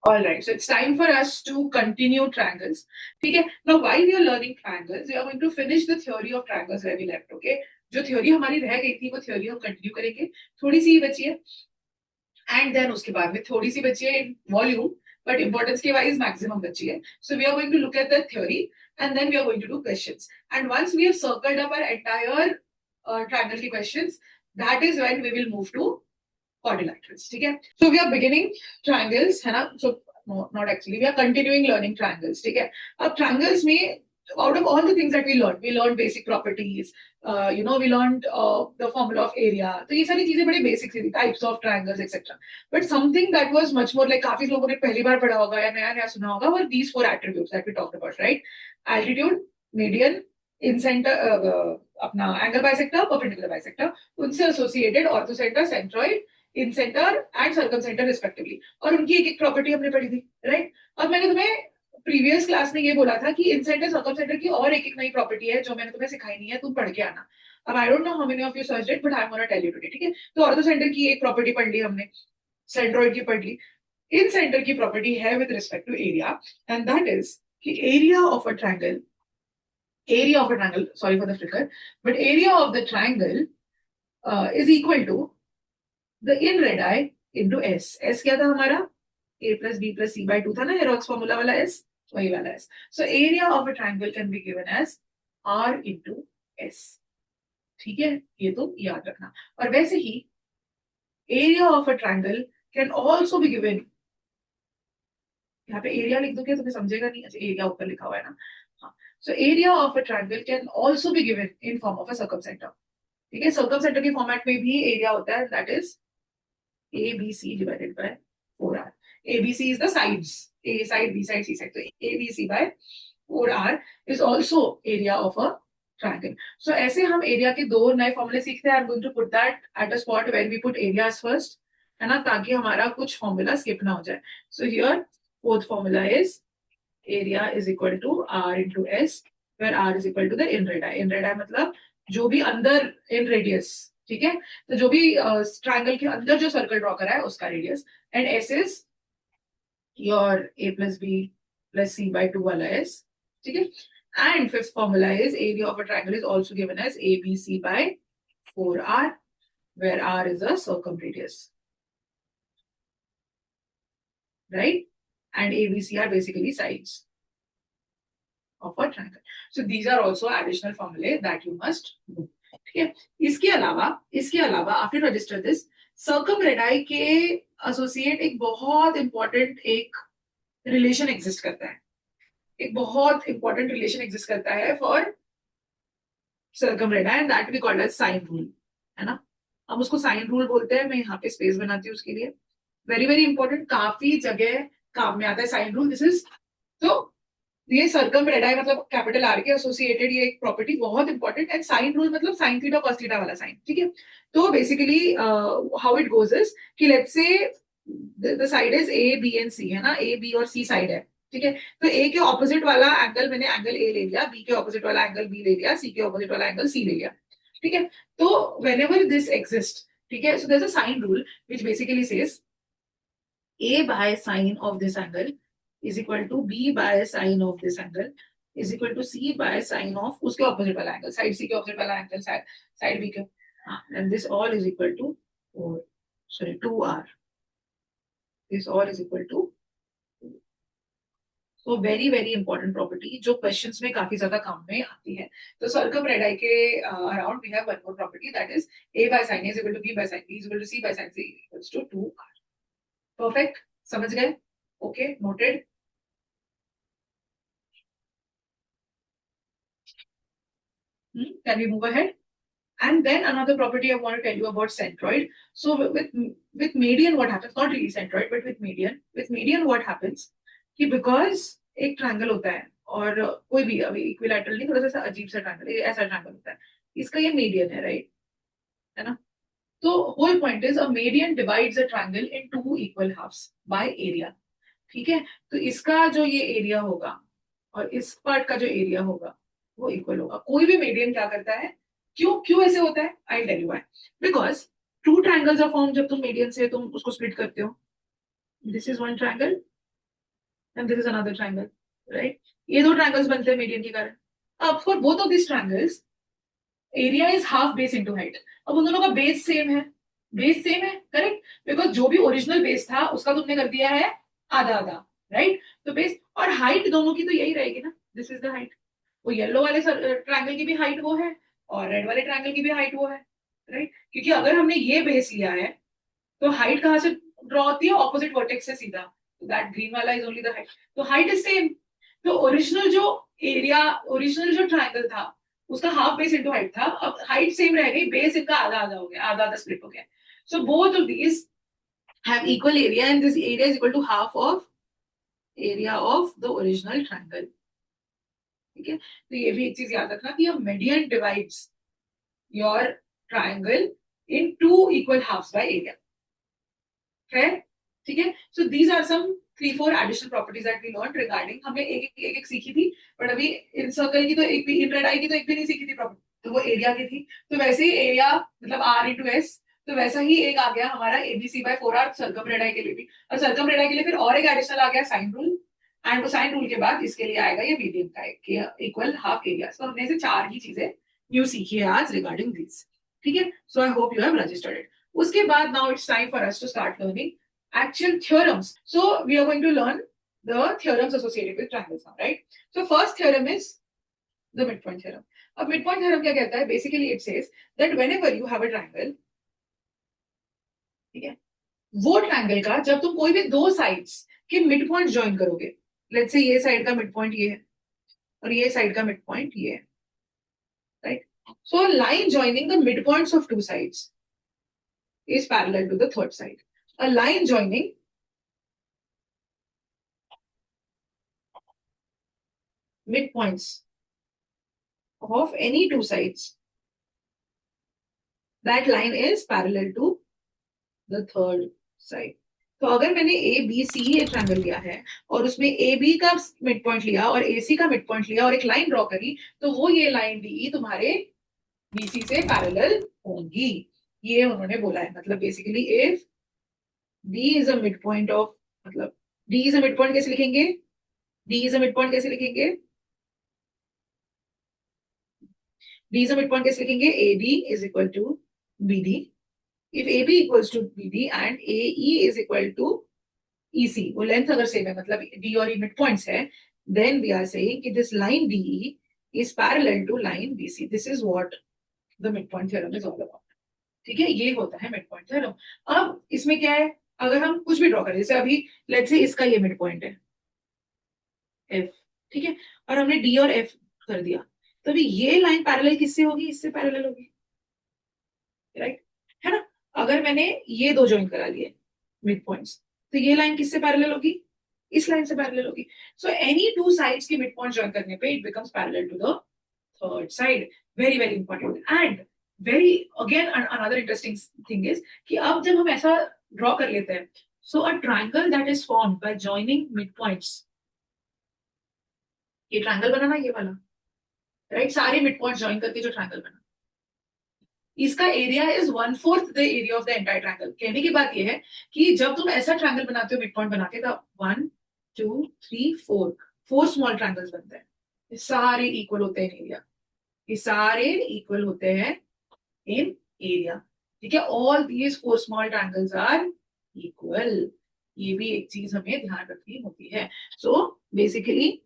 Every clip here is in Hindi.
All right, so it's time for us to continue triangles. Okay, now while we are learning triangles, we are going to finish the theory of triangles where we left. Okay, जो theory हमारी रह गई थी वो theory हम continue करेंगे. थोड़ी सी बची है, and then उसके बाद में थोड़ी सी बची है in volume, but importance के wise maximum बची है. So we are going to look at the theory, and then we are going to do questions. And once we have circled up our entire triangle की questions, that is when we will move to quadrilaterals. ठीक है, so we are beginning triangles है ना, so no, not actually, we are continuing learning triangles. ठीक है, अब triangles में out of all the things that we learned basic properties, we learned the formula of area. तो ये सारी चीजें बड़ी basic थी, types of triangles etc. But something that was much more like काफी लोगों ने पहली बार पढ़ा होगा या नया नया सुना होगा were these four attributes that we talked about, right? Altitude, median, in center, अपना angle bisector, perpendicular bisector, उनसे associated orthocenter, centroid, in centre and circum centre respectively, और उनकी एक एक प्रॉपर्टी हमने पढ़ी थी, राइट? अब मैंने तुम्हें प्रीवियस क्लास में ये बोला था कि इन सेंटर सर्कम सेंटर की और एक एक नई प्रॉपर्टी है जो मैंने तुम्हें सिखाई नहीं है, तुम पढ़ के आना. अब I don't know how many of you searched it, but I am gonna tell you today. ठीक है, तो ऑर्थो सेंटर की एक प्रॉपर्टी पढ़ ली हमने, सेंट्रोइड की पढ़ ली. इन सेंटर की प्रॉपर्टी है with respect to area, and that is कि area of a triangle, sorry for the flicker, but area of the triangle is equal to the in radii into s. s क्या था हमारा? a plus b plus c by 2 था ना, हेरोक्स फॉर्मूला वाला s, वही वाला s. So area of a triangle can be given as r into s. ठीक है, ये तो याद रखना. और वैसे ही area of a triangle can also be given, यहाँ पे एरिया लिख दोगे तुम्हें समझेगा नहीं, अच्छा एरिया ऊपर लिखा हुआ है ना. हाँ, so area of a triangle can also be given in form of a circumcenter. ठीक है, सर्कमसेंटर के फॉर्मेट में भी एरिया होता है, that is ABC divided by 4R. ABC is the sides, A side, B side, C side. So ABC by 4R is also area of a triangle. So ऐसे हम area के दो नए फॉर्मूले सीखते हैं. I'm going to put that at a spot where we put areas first, है ना, ताकि हमारा कुछ फॉर्मूला स्किप ना हो जाए. So here fourth formula is area is equal to R into S, where R is equal to the in radii. In radii मतलब जो भी अंदर in radius, ठीक है, तो जो भी ट्रायंगल के अंदर जो सर्कल ड्रॉ करा है उसका radius, and S is your a plus b plus c by 2 वाला s. ठीक है, and fifth formula is area of a triangle is also given as abc by 4r, where r is a circumradius, right? And abc are basically sides of a triangle. So these are also additional formulae that you must know. ठीक है, इसके अलावा आफ्टर रजिस्टर दिस, सर्कमरेडाई के एसोसिएट एक बहुत इंपॉर्टेंट एक रिलेशन एग्जिस्ट करता है, एक बहुत इंपॉर्टेंट रिलेशन एग्जिस्ट करता है for circumradii, and that we called as sine rule, है ना. हम उसको साइन रूल बोलते हैं. मैं यहाँ पे स्पेस बनाती हूँ उसके लिए. वेरी वेरी इंपॉर्टेंट, काफी जगह काम में आता है साइन रूल. दिस इज, तो ये सर्कमरेडाई मतलब कैपिटल आर के एसोसिएटेड ये एक प्रॉपर्टी बहुत इंपॉर्टेंट. एंड साइन रूल मतलब साइन थीटा कॉस थीटा वाला साइन. ठीक है, तो basically how it goes is कि let's say the side is A B and C, है ना, ए बी और सी साइड है. ठीक है, तो ए के ऑपोजिट वाला एंगल मैंने एंगल ए ले लिया, बी के ऑपोजिट वाला एंगल बी ले लिया, सी के ऑपोजिट वाला एंगल सी ले लिया. ठीक है, तो व्हेनेवर दिस एग्जिस्ट, ठीक है, so there is a sine rule which basically says a by sine of this angle is equal to b by sine of this angle is equal to c by sine of उसके opposite वाला angle, side c के opposite वाला angle side b के, and this all is equal to 2r. This all is equal to 2. So very very important property जो questions में काफी ज्यादा काम में आती है. तो सर्कमरेडाई के around we have one more property, that is a by sine a is equal to b by sine b is equal to c by sine c equals to 2r. Perfect, समझ गए? Okay, noted. Can we move ahead? And then another property I want to tell you about centroid. So with median what happens, not really centroid, but with median what happens कि because एक ट्रायंगल होता है, और कोई भी अभी इक्विलैटरल नहीं, थोड़ा सा अजीब सा ट्रायंगल, ऐसा ट्रायंगल होता है, इसका ये मीडियन है, राइट, है ना. तो whole point is a median divides a triangle in two equal halves by area. ठीक है, तो इसका जो ये एरिया होगा और इस पार्ट का जो एरिया होगा वो इक्वल होगा. कोई भी मीडियन क्या करता है, क्यों क्यों ऐसे होता है, I tell you why. Because two triangles are form, जब तुम मीडियन से तुम उसको स्प्लिट करते हो, this is one triangle and this is another triangle, right? ये दो ट्रायंगल्स बनते हैं मीडियन के कारण. अब for both of this triangles area is half base into height. अब उन दोनों का बेस सेम है, बेस सेम है, करेक्ट? बिकॉज जो भी ओरिजिनल बेस था उसका तुमने कर दिया है आधा आधा, राइट? तो बेस और हाइट दोनों की तो यही रहेगी ना, दिस इज द हाइट. वो येलो वाले ट्रायंगल की भी हाइट वो है और रेड वाले ट्रायंगल की भी हाइट वो है, राइट? क्योंकि अगर हमने ये बेस लिया है तो हाइट कहाँ से ड्रॉ होती है? ऑपोजिट वर्टेक्स से सीधा. दैट ग्रीन वाला इज ओनली द हाइट. तो हाइट इज सेम. तो ओरिजिनल जो एरिया, ओरिजिनल जो ट्रायंगल था उसका हाफ बेस इंटू हाइट था. अब हाइट सेम रह गई, बेस इनका आधा आधा हो गया, आधा आधा स्प्लिट हो गया. So both of these have equal area and this area is equal to half of area of the original triangle. ठीक है? तो ये भी एक चीज याद रखना कि median divides your triangle in two equal halves by area. है? ठीक है? So these are some 3-4 additional properties that we learn regarding. हमने एक सीखी थी, बट अभी इन सर्कल की तो एक भी, इन रेड आई की तो एक भी नहीं सीखी थी प्रॉपर्टी. तो वो एरिया की थी. तो वैसे ही एरिया मतलब आर इंटू एस, तो वैसा ही एक आ गया हमारा ABC by 4 R circumradii के लिए भी. और सर्कम रेड आई के लिए फिर और एक एडिशनल आ गया साइन रूल. एंड वो साइन रूल के बाद इसके लिए आएगा ये मीडियम का इक्वल हाफ एरिया. तो हमने से 4 ही चीजें न्यू सीखी है आज रिगार्डिंग दिस. ठीक है? So I hope you have registered it. उसके बाद now it's time for us to start learning actual theorems. So we are going to learn the theorems associated with triangles now, right? So first theorem is the midpoint theorem. अब midpoint theorem क्या कहता है? Basically it says that whenever you have a triangle, ठीक है, वो ट्रायंगल का जब तुम कोई भी दो साइड्स के मिड पॉइंट ज्वाइन करोगे, लेट्स से ये साइड का मिड पॉइंट ये है और ये साइड का मिड पॉइंट ये है, right? So line joining the mid points of two sides is parallel to the third side. A line joining midpoints of any two sides, that line is parallel to the third side. तो अगर मैंने ए बी सी एक ट्रायंगल लिया है और उसमें ए बी का मिड पॉइंट लिया और ए सी का मिड पॉइंट लिया और एक लाइन ड्रॉ करी, तो वो ये लाइन डी तुम्हारे बीसी से पैरेलल होंगी. ये उन्होंने बोला है. मतलब basically if D is a midpoint of, मतलब D is a midpoint कैसे लिखेंगे? D is a midpoint कैसे लिखेंगे? D is a midpoint कैसे लिखेंगे? A D is equal to B D. If AB equals to BD and AE is equal to EC, वो लेंथ अगर सेम है, मतलब D और E मिड पॉइंट्स है, then we are saying कि this line DE is parallel to line BC. This is what the midpoint theorem is all about. ठीक है? ये होता है midpoint theorem. अब इसमें क्या है? अगर हम कुछ भी ड्रॉ करें, जैसे अभी लेट्स से इसका ये मिड पॉइंट है F, ठीक है, और हमने D और F कर दिया, तो अभी ये लाइन पैरेलल किससे होगी? इससे पैरेलल होगी, राइट? है ना? अगर मैंने ये दो ज्वाइन करा लिए मिड पॉइंट्स, तो ये लाइन किससे पैरेलल होगी? इस लाइन से पैरेलल होगी. सो एनी टू साइड्स के मिड पॉइंट ज्वाइन करने पे it becomes parallel to the third side. Very very important. And very again another interesting thing is कि अब जब हम ऐसा ड्रॉ कर लेते हैं, so a triangle that is formed by joining mid points, ये ट्रायंगल बना ना ये वाला, राइट? सारे मिड पॉइंट ज्वाइन करके जो ट्रायंगल बना, इसका area is 1/4 the area of the entire triangle. कहने की बात यह है कि जब तुम ऐसा ट्रायंगल बनाते हो मिड पॉइंट बना के, तो 1 2 3 4 स्मॉल ट्रायंगल्स बनते हैं. ये सारे इक्वल होते हैं इन एरिया, ये सारे इक्वल होते हैं इन एरिया. ठीक है? All these 4 small triangles are equal. ये भी एक चीज हमें ध्यान रखनी होती है. सो बेसिकली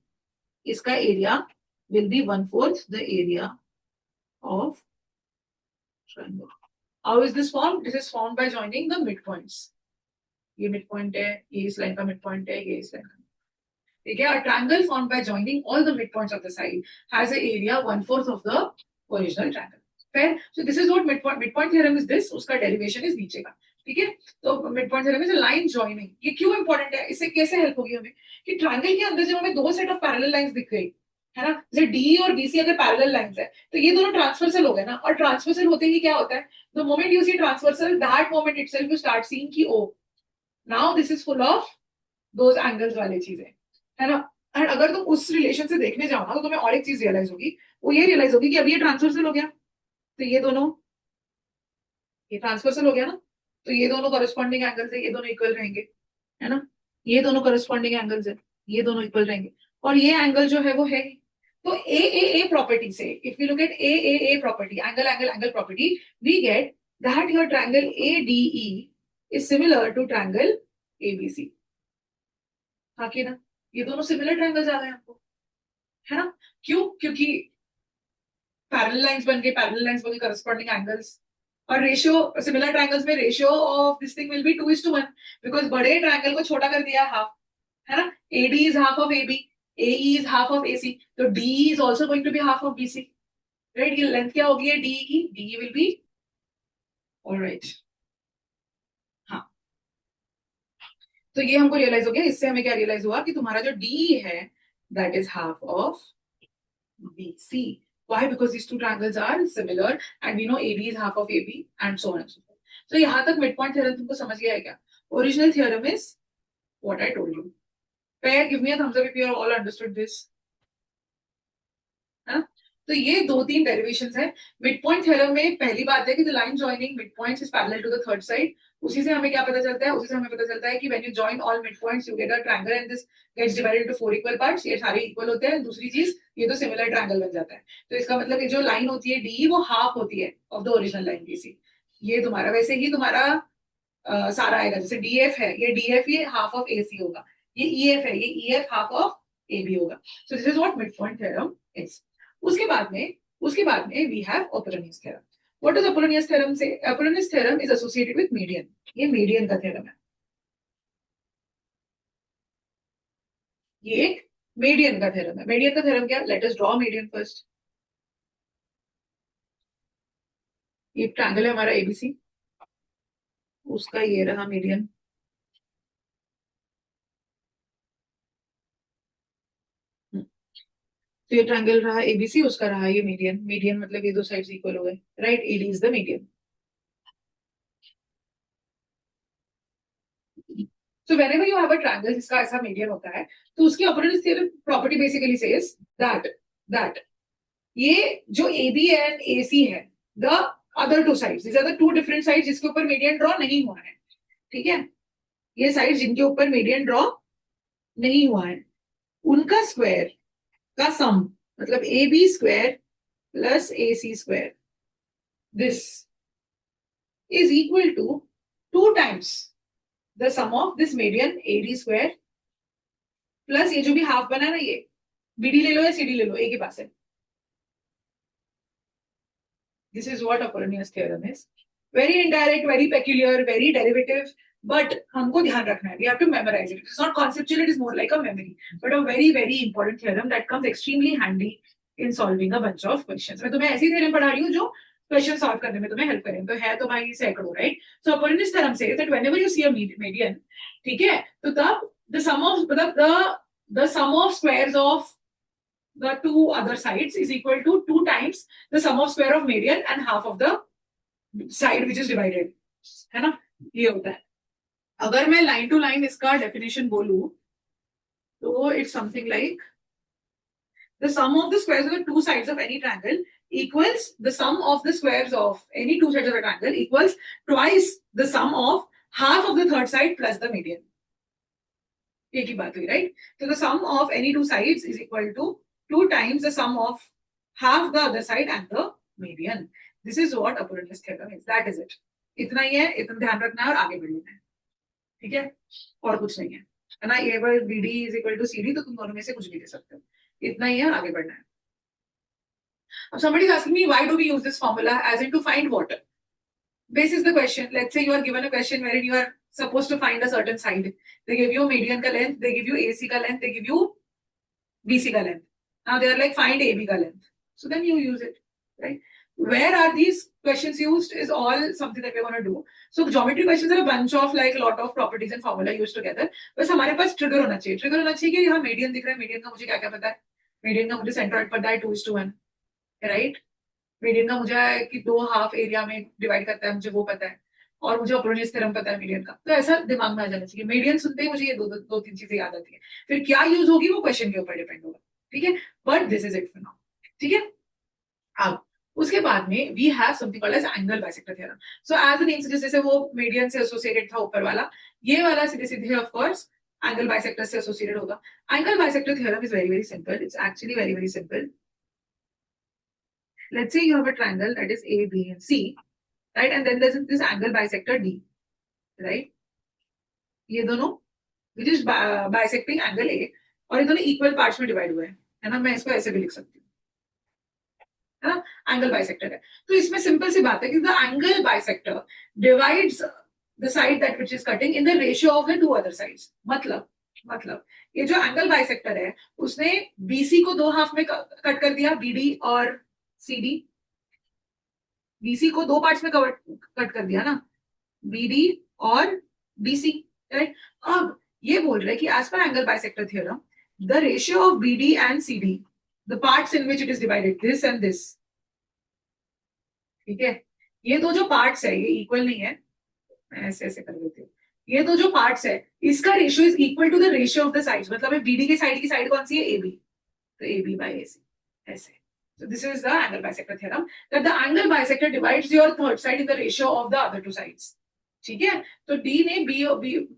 इसका area will be 1/4 the area of triangle. How is this formed? This is formed by joining the midpoints. ये midpoint है, ये इस लाइन का midpoint है, ये इस लाइन का. ठीक है? A triangle formed by joining all the midpoints of the side has an area 1/4 of the original triangle. Fair? So this is what midpoint theorem is. This उसका derivation is नीचे का. ठीक है? तो midpoint theorem is a line joining. ये क्यों important है? इससे कैसे help होगी हमें? कि triangle के अंदर जब हमें दो set of parallel lines दिख गई, है ना, जैसे डी और बीसी अगर पैरेलल लाइंस है, तो ये दोनों ट्रांसवर्सल हो गए ना. और ट्रांसवर्सल होते ही क्या होता है? The moment you see transversal, that moment itself you start seeing कि oh, now this is full of those angles वाली चीजें, है ना. एंड अगर तुम उस रिलेशन से देखने जाओ ना, तो तुम्हें और एक चीज रियलाइज होगी. वो ये रियलाइज होगी कि अभी ये ट्रांसवर्सल हो गया, तो ये दोनों, ये ट्रांसवर्सल हो गया ना, तो ये दोनों करस्पॉन्डिंग एंगल्स है, ये दोनों इक्वल रहेंगे, है ना. ये दोनों करस्पॉन्डिंग एंगल्स है. ये दोनों इक्वल रहेंगे, और ये एंगल जो है वो है, तो ए प्रॉपर्टी से if you look at A property, angle angle angle property, we get that your triangle ADE is similar to triangle ABC। हाँ कि ना, ये दोनों सिमिलर ट्रायंगल्स आ गए आपको, है ना? क्यों? क्योंकि पैरेलल लाइंस बन गए, पैरेलल लाइंस बन गए करस्पॉन्डिंग एंगल्स, और रेशियो सिमिलर ट्रायंगल्स में ratio of this thing will be 2:1, because बड़े ट्रायंगल को छोटा कर दिया हाफ, है ना? AD is half of AB, AE is half of AC, तो DE is also going to be half of BC, right? ये लेंथ क्या होगी है DE की, DE विल बी, ऑलराइट, हाँ। तो ये हमको रियलाइज हो गया, इससे हमें क्या रियलाइज हुआ कि तुम्हारा जो DE है that is half of BC. Why? Because these two triangles are similar and we know AD is half of AB and so on and so forth. So यहाँ तक midpoint theorem तुमको समझ गया है क्या? Original theorem is what I told you. Pair, give me a thumbs up if you all understood this. है ना? तो ये दो तीन डेरिवेशंस है। मिड पॉइंट थ्योरम में पहली बात है कि the line joining mid points is parallel to the third side. उसी से हमें क्या पता चलता है? उसी से हमें पता चलता है कि when you join all mid points you get a triangle and this gets divided into 4 equal parts. ये सारे इक्वल होते हैं। दूसरी चीज, ये तो सिमिलर ट्रायंगल बन जाता है। तो इसका मतलब ये जो लाइन होती है डी, वो हाफ होती है of the original line BC. ये तुम्हारा वैसे ही तुम्हारा सारा आएगा, जैसे डीएफ है, ये डीएफ ये हाफ ऑफ एसी होगा, ये ईएफ है, ये ईएफ हाफ ऑफ एबी होगा। So this is what midpoint theorem is. उसके बाद में we have Apollonius theorem. What is Apollonius theorem? Say Apollonius theorem is associated with median. ये मीडियन का थ्योरम है, ये एक मीडियन का थ्योरम है। मीडियन का थ्योरम क्या? Let us draw median first. ये ट्रायंगल है हमारा एबीसी, उसका ये रहा मीडियन। तो ये ट्रायंगल रहा एबीसी, उसका रहा ये मीडियन। मीडियन मतलब ये दो साइड्स इक्वल हो गए, right? AD is the median. So whenever you have a triangle जिसका ऐसा मीडियन होता है, तो उसकी Apollonius theorem property basically says that ये जो AB एंड AC है, the other two sides, these are the two different sides जिसके ऊपर मीडियन ड्रॉ नहीं हुआ है, ठीक है? ये साइड्स जिनके ऊपर मीडियन ड्रॉ नहीं हुआ है, उनका स्क्वायर का सम, मतलब AB square plus AC square, this is equal to 2 times the sum of this median AD square plus ये जो भी हाफ बना ना, ये BD ले लो या CD ले लो, एक ही पास है। This is what Apollonius theorem is. Very indirect, very peculiar, very derivative, but हमको ध्यान रखना है. We have to memorize it. It's not conceptual, it is more like a memory, but a very, very important theorem that comes extremely handy in solving a bunch of questions. मैं तुम्हें ऐसी theorem पढ़ा रही हूँ जो क्वेश्चन सॉल्व करने में तुम्हें हेल्प करें, तो है तो भाई सैकड़ों, राइट? सो अपोलोनियस थ्योरम से that whenever you see a median, ठीक है, तो तब द सम ऑफ, मतलब the sum of squares of the two other sides is equal to 2 times the sum of square of median and half of the side which is divided, है ना? ये होता है। अगर मैं लाइन टू लाइन इसका डेफिनेशन बोलूं तो it's something like the sum of the squares of the two sides of any triangle equals the sum of the squares of any two sides of a triangle equals twice the sum of half of the third side plus the median। एक ही बात हुई, राइट? तो the sum of any two sides is equal to 2 times the sum of half the other side and the median. This is what Apollonius theorem is. That is it. इतना ही है, इतना ध्यान रखना है और आगे बढ़ना है, ठीक है? और कुछ नहीं है ना? ये अगर BD is equal to CD तो तुम दोनों में से कुछ भी दे सकते हो, इतना ही है, आगे बढ़ना है। अब somebody is asking me why do we use this formula, as in to find what? This is the question. Let's say you are given a question wherein you are supposed to find a certain side. They give you median ka length, they give you AC ka length, they give you BC ka length. Now they are like find AB ka length. So then you use it, right? Where are these questions used is all something that we're going to do. So geometry questions are a bunch of like a lot of properties and formula used together. बस हमारे पास ट्रिगर होना चाहिए। ट्रिगर होना चाहिए कि यहाँ मीडियन दिख रहा है, मीडियन का मुझे क्या क्या पता है? मीडियन का मुझे सेंट्रॉइड पता है 2:1, राइट? मीडियन का मुझे कि दो हाफ एरिया में डिवाइड करता है, मुझे वो पता है, और मुझे अपोलोनियस थ्योरम पता है मीडियन का। तो ऐसा दिमाग में आ जाना चाहिए। मीडियन सुनते ही मुझे ये दो तीन चीजें याद आती है। फिर क्या यूज होगी वो क्वेश्चन के ऊपर डिपेंड होगा, ठीक है? But this is it for now, ठीक है? अब उसके बाद में we have something called as angle bisector theorem. So as the name suggest, जैसे वो मीडियन से एसोसिएटेड था ऊपर वाला, ये वाला सीधे सीधे ऑफ कोर्स एंगल बाइसेक्टर से एसोसिएटेड होगा. Angle bisector theorem is very very simple. It's actually very very simple. Let's say you have a triangle that is A, B, and C, right? And then there's this angle bisector D, right? ये दोनों which is bisecting angle A, और ये दोनों इक्वल पार्ट्स में डिवाइड हुए हैं, है ना. मैं इसको ऐसे भी लिख सकती हूँ, है ना. एंगल बाइसेक्टर है. तो इसमें सिंपल सी बात है कि the angle bisector divides the side that which is cutting in the ratio of the to other sides. मतलब ये जो एंगल बाइसेक्टर है उसने बीसी को दो हाफ में कट कर दिया, बीडी और सीडी. बीसी को दो पार्ट्स में कट कर दिया ना, बीडी और बीसी, राइट. अब ये बोल रहे हैं कि as per angle bisector theorem the ratio of BD and CD, the parts in which it is divided, this and this, ठीक है. ये दो जो पार्ट्स है ये इक्वल नहीं है, मैं ऐसे ऐसे कर देती हूँ. ये दो जो पार्ट्स है इसका ratio is equal to the ratio of the sides. मतलब बीडी के साइड की साइड कौन सी है, ए बी, तो ए बी बाई ए सी, ऐसे. So this is the angle bisector theorem, that the angle bisector divides your third side in the ratio of the other two sides. ठीक है. तो D ने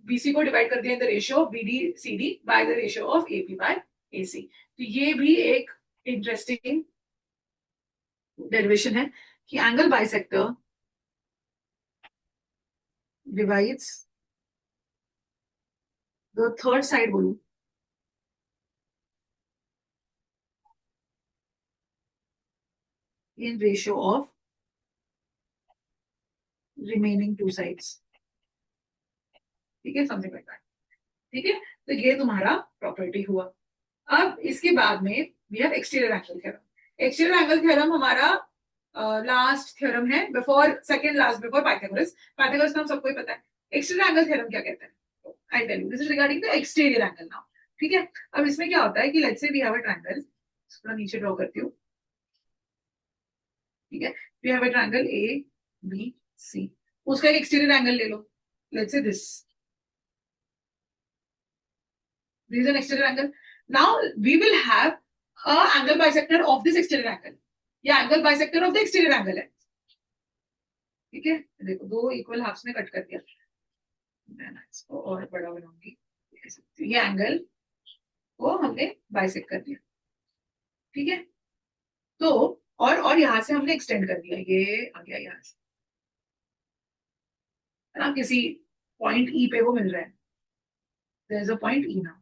BC को डिवाइड कर दिया in the ratio of BD CD by the ratio of AB by AC. तो ये भी एक इंटरेस्टिंग डेरिवेशन है कि angle bisector divides the third side, बोलूं in ratio of remaining two sides. ठीक है, समथिंग लाइक दैट. ठीक है. तो ये तुम्हारा प्रॉपर्टी हुआ. अब इसके बाद में we have exterior angle theorem. Exterior angle theorem हमारा लास्ट थ्योरम है before second last before Pythagoras. Pythagoras का हम सबको ही पता है. एक्सटीरियर एंगल थ्योरम क्या कहता है, I tell you. This is regarding the exterior angle now. ठीक है. अब इसमें क्या होता है कि लेट्स से वी हैव अ ट्रायंगल, थोड़ा नीचे ड्रॉ करती हूँ. ठीक है. We have a triangle A B C, उसका एक एक्सटीरियर एंगल ले लो, let's say this is an exterior angle. Now we will have a angle bisector of this exterior angle. ये angle bisector of the exterior angle है. ठीक है. देखो दो इक्वल हाफ्स में कट कर दिया, मैं इसको और बड़ा बनाऊंगी. ये एंगल को हमने बाइसेक्ट कर दिया. ठीक है. तो और यहां से हमने एक्सटेंड कर दिया, ये आ गया यहां से, है ना. किसी पॉइंट ई पे वो मिल रहा है. There is a point E now.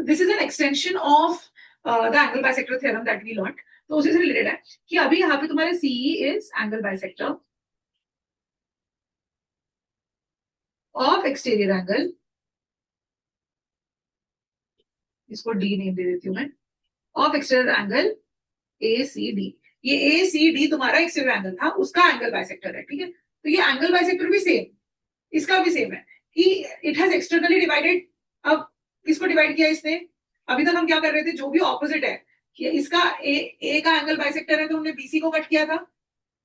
This is an extension of the angle bisector theorem that we learned. तो उसी से रिलेटेड है कि अभी यहाँ पे तुम्हारे CE is angle bisector of exterior angle, इसको D नेम दे देती हूँ मैं, of exterior angle ACD. ये ACD तुम्हारा एक्सटीरियर एंगल था, उसका एंगल बाइसेक्टर है. ठीक है. तो ये एंगल बाइसेक्टर भी सेम, इसका भी सेम है कि इट हैज एक्सटर्नली डिवाइडेड. अब किसको डिवाइड किया इसने, अभी तक हम क्या कर रहे थे, जो भी ऑपोजिट है कि इसका ए का एंगल बाइसेक्टर है तो हमने बीसी को कट किया था,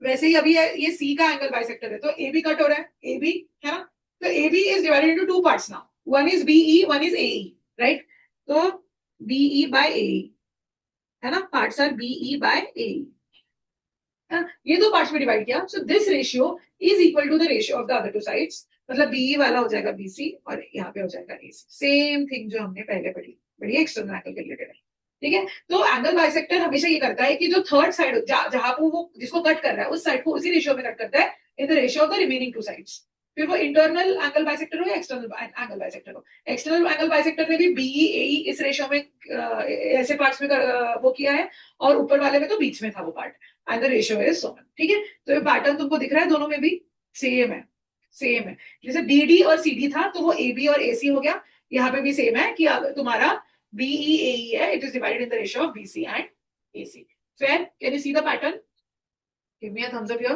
वैसे ही अभी ये सी का एंगल बाइसेक्टर है तो ए बी कट हो रहा है, ए बी, है ना. तो A B is divided into two parts now, one is BE one is AE, right. तो बीई बाय एई, है ना. Parts are BE by AE, ये दो पार्ट्स में डिवाइड किया. So this ratio is equal to the ratio of the other two sides. मतलब बीई वाला हो जाएगा बीसी और यहाँ पे हो जाएगा एसी. सेम थिंग जो हमने पहले पढ़ी, बढ़िया एक्सटर्नल एंगल के रिलेटेड है. ठीक है. तो एंगल बाइसेक्टर हमेशा ये करता है कि जो थर्ड साइड जहां पर वो जिसको कट कर रहा है उस साइड को उसी रेशियो में कट करता है इन the ratio of the remaining two sides. फिर वो इंटरनल एंगल बाइसेक्टर हो या एक्सटर्नल एंगल बाइसेक्टर हो. एक्सटर्नल एंगल बाइसेक्टर ने भी बीई एई इस रेशियो में ऐसे पार्ट्स में वो किया है, और ऊपर वाले में तो बीच में था वो part, and the ratio is so much. ठीक है. तो ये पैटर्न तुमको दिख रहा है, दोनों में भी सेम है, सेम है. जैसे बीडी और सीडी था तो वो ए बी और एसी हो गया. यहाँ पे भी सेम है कि तुम्हारा बीई एई है, it is divided in the ratio of BC and AC. Fair. Can you see the pattern, give me a thumbs up here.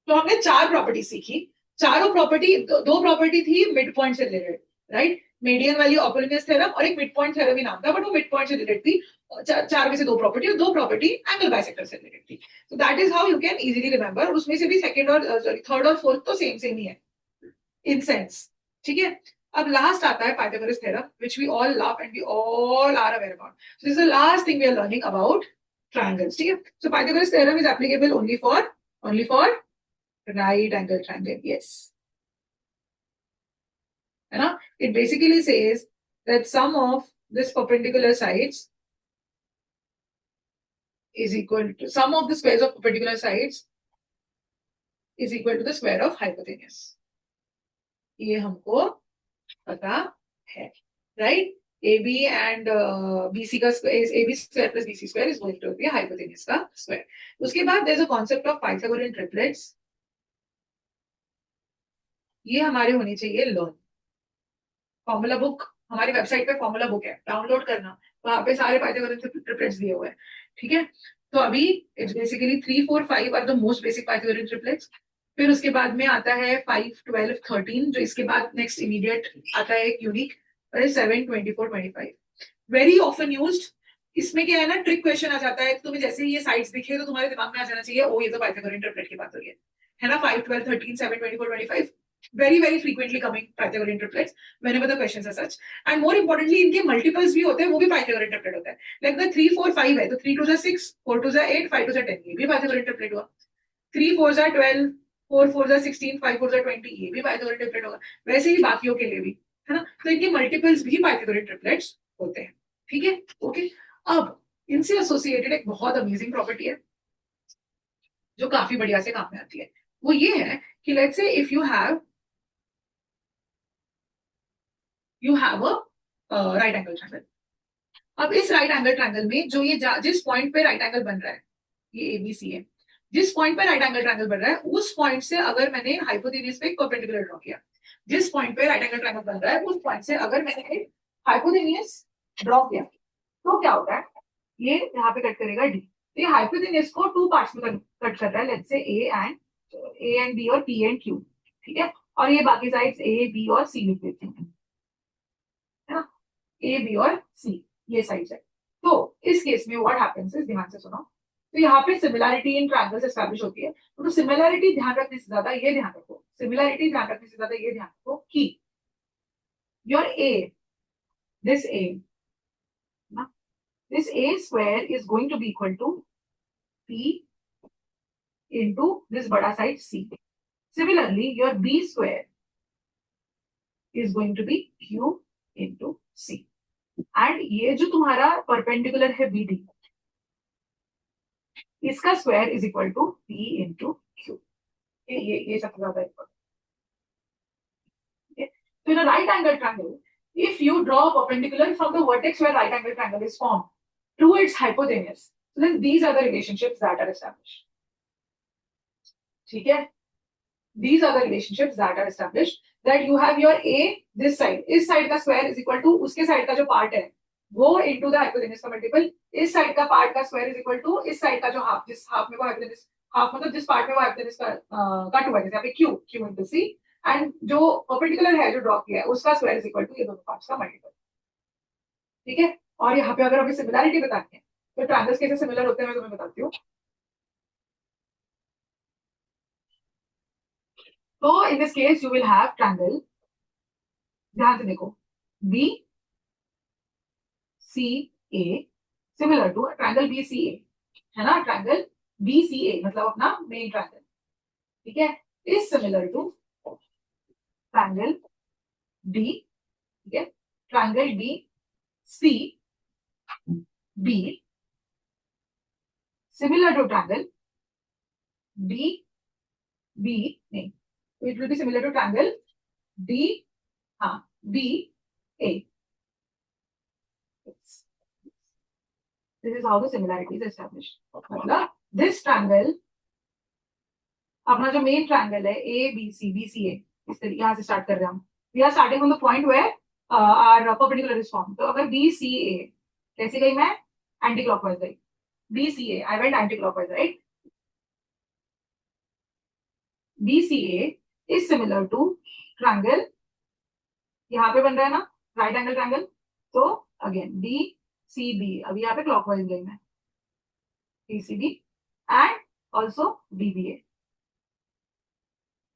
तो हमने चार प्रॉपर्टी सीखी. चारों प्रॉपर्टी, दो प्रॉपर्टी थी मिड पॉइंट से related, right. Median value Apollonius theorem और एक मिड पॉइंट थ्योरम ही नाम था, बट वो मिड पॉइंट से रिलेटेड थी. चार में से दो प्रॉपर्टी, और दो प्रॉपर्टी एंगल बाइसेक्टर से रिलेटेड थी. तो that is how you can easily remember. उसमें से भी सेकंड और सॉरी थर्ड और फोर्थ तो सेम सेम ही है इन सेंस. ठीक है. अब लास्ट आता है Pythagoras theorem, which we all love and we all are aware about. So this is the last thing we are learning about triangles. ठीक है. So Pythagoras theorem is applicable only for right angle triangle. Yes. है ना. It basically says that sum of this perpendicular sides is equal to sum of the squares of perpendicular sides is equal to the square of hypotenuse. ये हमको पता है, right? AB and BC का square is AB square plus BC square is going to be hypotenuse का square. उसके बाद there is a concept of Pythagorean triplets. ये हमारे होनी चाहिए लर्न. फॉर्मूला बुक हमारी वेबसाइट पे फॉर्मूला बुक है, डाउनलोड करना, वहां पे सारे पाइथागोरन ट्रिपलेट्स दिए हुए हैं. ठीक है, तो अभी it's basically 3, 4, 5 are the most basic Pythagorean triplets. फिर उसके बाद में आता है 5, 12, 13, जो इसके बाद नेक्स्ट इमीडिएट आता है एक यूनिक, 7, 24, 25. Very often used. इसमें क्या है ना, ट्रिक क्वेश्चन आ जाता है, तो तुम्हें जैसे ही ये साइड्स दिखे तो तुम्हारे दिमाग में आ जाना चाहिए, ओ ये तो पाइथागोरन ट्रिपलेट की बात हो रही है ना. 5, 12, 13, 7, 24, 25 very frequently coming Pythagorean triplets whenever the questions are such. And more importantly, इनके multiples भी होते हैं, वो भी Pythagorean triplet होता है. Like the 3, 4, 5 है, तो 3 2 6, 4 2 8, 5 2 10, ये भी Pythagorean triplet हुआ. 3 4 12, 4 4 16, 5 4 20, ये भी Pythagorean triplet होगा. वैसे ही बाकियों के लिए भी, है ना. तो इनके multiples भी Pythagorean triplets होते हैं. ठीक है, ओके. अब इनसे एसोसिएटेड एक बहुत अमेजिंग प्रॉपर्टी है जो काफी बढ़िया से काम में आती है. वो ये है कि लेट्स से if you have a right angle triangle. अब इस राइट एंगल ट्रायंगल में जो ये जिस पॉइंट पे राइट एंगल बन रहा है, ये एबीसी है, जिस पॉइंट पे राइट एंगल ट्रायंगल बन रहा है उस पॉइंट से अगर मैंने हाइपोटेन्यूज पे एक परपेंडिकुलर ड्रॉ किया, जिस पॉइंट पे राइट एंगल ट्रायंगल बन रहा है उस पॉइंट से अगर मैंने एक हाइपोटेन्यूज ड्रॉ किया, तो क्या होता है, ये यहाँ पे कट करेगा डी. ये हाइपोटेन्यूज को 2 पार्ट्स में कट कर रहा है, let's say A and B और पी एंड क्यू. ठीक है, और ये बाकी साइड्स ए बी और सी लिख देते हैं, ए बी और सी ये साइड्स है. तो इस केस में व्हाट हैपेंस इज, ध्यान से सुनो, तो यहाँ पे सिमिलैरिटी इन ट्रायंगल्स एस्टैब्लिश होती है. तो सिमिलैरिटी ध्यान रखने से ज्यादा ये ध्यान रखो, सिमिलैरिटी ध्यान रखने से ज्यादा ये ध्यान रखो कि your A, this A square is going to be equal to P into this बड़ा side C. Similarly your B square is going to be Q into C. And ये जो तुम्हारा परपेंडिकुलर है BD, इसका square is equal to P into Q. ये सबसे ज्यादा इम्पोर्टेंट. तो in a right angle triangle, if you draw perpendicular from the vertex where right angle triangle is formed to its hypotenuse, so then these are the relationships that are established. ठीक है, these are the relationships that are established, that you have your A, this side, इस साइड का स्क्वायर इज इक्वल टू उसके साइड का जो पार्ट है वो इनटू द हाइपोटेन्यूज का मल्टीपल, इस साइड का पार्ट का स्क्वायर इज इक्वल टू इस साइड का जो हाफ, जिस हाफ में वो हाइपोटेन्यूज, हाफ मतलब जिस पार्ट में वो हाइपोटेन्यूज का कट हुआ है, जैसे यहाँ पे क्यू इनटू सी, एंड जो परपेंडिकुलर है जो ड्रॉ किया है उसका स्क्वायर इज इक्वल टू ये दोनों पार्ट्स का मल्टीपल. ठीक है, और यहाँ पे अगर हमें सिमिलैरिटी बतानी है तो ट्रायंगल्स कैसे सिमिलर होते हैं मैं तुम्हें बताती हूँ. तो in this case you will have triangle, ध्यान से देखो, B C A similar to triangle B C A, है ना. ट्रायंगल बी सी ए मतलब अपना मेन ट्रायंगल. ठीक है, is similar to triangle D. ठीक है, triangle D C B similar to triangle D B, नहीं, it will be similar to triangle D, हाँ, B A. This is how the similarity is established. मतलब this triangle, अपना जो मेन ट्रायंगल है ABCBCA, इस तरीके यहाँ से स्टार्ट कर रहे हैं हम. We are starting from the point where our perpendicular is formed. तो अगर BCA कैसे गई मैं, एंटी क्लॉकवाइज गई. BCA I went anti clockwise, right? BCA is similar to triangle, यहाँ पे बन रहा है ना राइट एंगल ट्रायंगल, तो अगेन DCB, अभी यहाँ पे क्लॉकवाइज गई मैं, DCB एंड ऑल्सो DBA,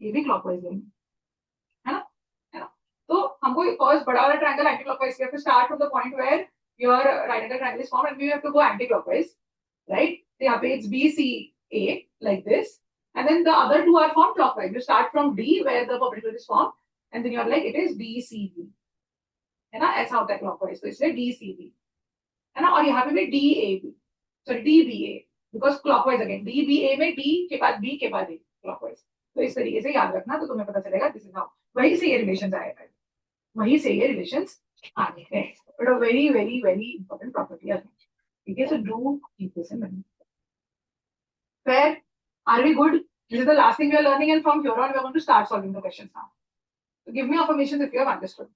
ये भी क्लॉकवाइज गई है ना, है ना. तो हमको फर्स्ट बड़ा वाला ट्रायंगल एंटी क्लॉकवाइज किया, फिर start from the point where your right angle triangle is formed and we have to go anti clockwise, right. तो यहाँ पे it's BCA like this, and then the other two are formed clockwise. You start from D where the perpendicular is formed and then you are like it is DCB, है ना, ऐसा होता है क्लॉकवाइज, तो इसलिए DCB, है ना, और यहाँ पे भी DAB, sorry DBA, because clockwise again DBA में D के बाद B के बाद A क्लॉकवाइज। तो इस तरीके से याद रखना, तो तुम्हें पता चलेगा दिस इज हाउ, वहीं से ये रिलेशन आएगा, वहीं से ये रिलेशन आने हैं, but a very very very important property है, ठीक है, so do keep this in mind. Fair? Are we good? This is the last thing we are learning, and from here on, we are going to start solving the questions now. So give me affirmations if you have understood.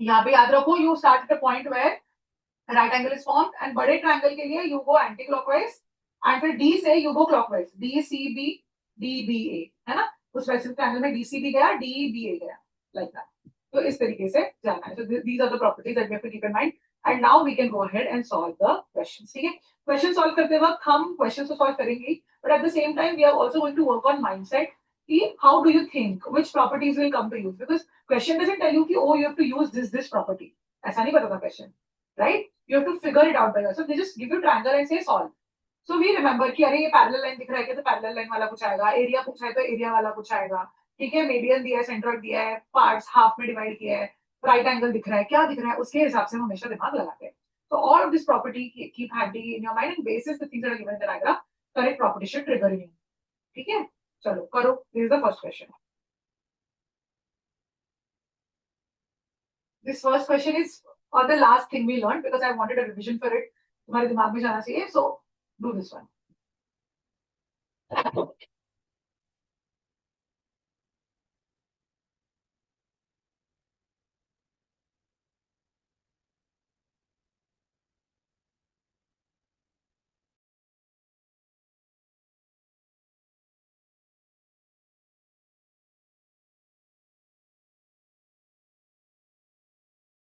यहाँ पे याद रखो, you start at the point where right angle is formed, and बड़े triangle के लिए you go anti clockwise, and फिर D से you go clockwise, DCB DBA, है ना, उस specific triangle में DCB गया DBA गया, like that. तो इस तरीके से जाना है. So these are the properties that we have to keep in mind, and now we can go ahead and solve the questions. ठीक है, क्वेश्चन सॉल्व करते वक्त हम क्वेश्चन तो सॉल्व करेंगे, but at the same time we are also going to work on mindset कि how do you think, which properties will come to use, because question doesn't tell you कि oh you have to use this property, ऐसा नहीं बताता question, right? You have to figure it out by yourself. They just give you triangle and say solve. So we remember कि अरे ये पैरेलल लाइन दिख रहा है, कि तो पैरेलल लाइन वाला कुछ आएगा, एरिया पूछा है तो एरिया वाला कुछ आएगा, ठीक है, मीडियन दिया है, सेंट्रोइड दिया है, पार्ट्स हाफ में डिवाइड किया है, राइट एंगल दिख रहा है, क्या दिख रहा है, उसके हिसाब से हम हमेशा दिमाग लगाते हैं. So all of this property keep handy in your mind, and basis the things that are given in the diagram, correct property should trigger in you. ठीक है, चलो करो. This is the first question. This first question is or the last thing we learned, because I wanted a revision for it. तुम्हारे दिमाग में जाना चाहिए, so do this one.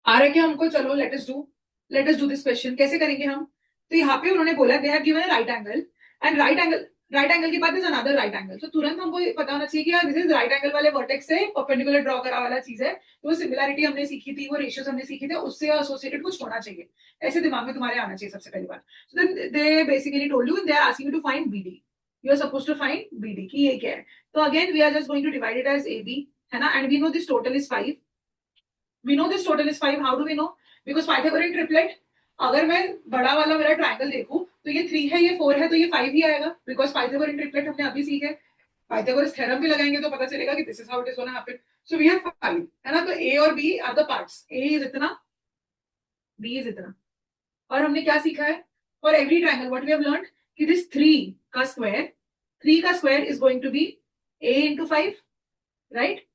आ रहा है क्या हमको? चलो late us do this question. कैसे करेंगे हम? तो यहाँ पे उन्होंने बोला they have given right angle, and right angle के बाद इज अनदर राइट एंगल. तो तुरंत हमको पता होना चाहिए कि यार दिस इज राइट एंगल वाले वर्टेक्स से परपेंडिकुलर ड्रॉ करा वाला चीज है. तो वो सिमिलैरिटी हमने सीखी थी, वो रेशियोज हमने सीखे थे, उससे एसोसिएटेड कुछ होना चाहिए, ऐसे दिमाग में तुम्हारे आना चाहिए सबसे पहली बात. So then they basically told you, they are asking you to find BD. You are suppose to find BD कि ये क्या है. तो again we are just going to divide it as AB, है ना, and we know this total is 5. We know this total is 5. How do we know? Because Pythagorean triplet, अगर मैं बड़ा वाला मेरा ट्राइंगल देखूं तो ये 3 है, ये 4 है, तो ये 5 ही आएगा, बिकॉज Pythagorean ट्रिपलेट हमने अभी सीखे. Pythagoras थ्योरम भी लगाएंगे तो पता चलेगा कि this is how it is gonna happen. So we have 5, है ना. तो A और B are the parts. A is इतना, B इज इतना. और हमने क्या सीखा है? For every triangle what we have learned कि दिस 3 का square is going to be A into 5, right.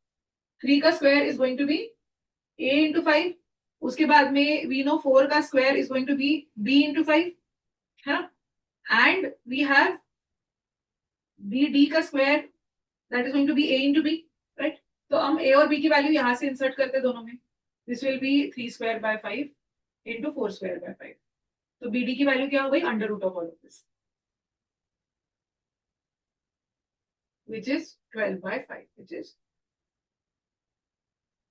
3 का square is going to be A into 5. उसके बाद में वी नो 4 का square is going to be B into 5, है ना. एंड वी हैव BD का square that is going to be A into B, right. तो हम A और B की वैल्यू यहां से इंसर्ट करते दोनों में. This will be 3 square by 5 into 4 square by 5. तो BD की वैल्यू क्या हो गई? Under root of all of this, which is 12 by 5, which is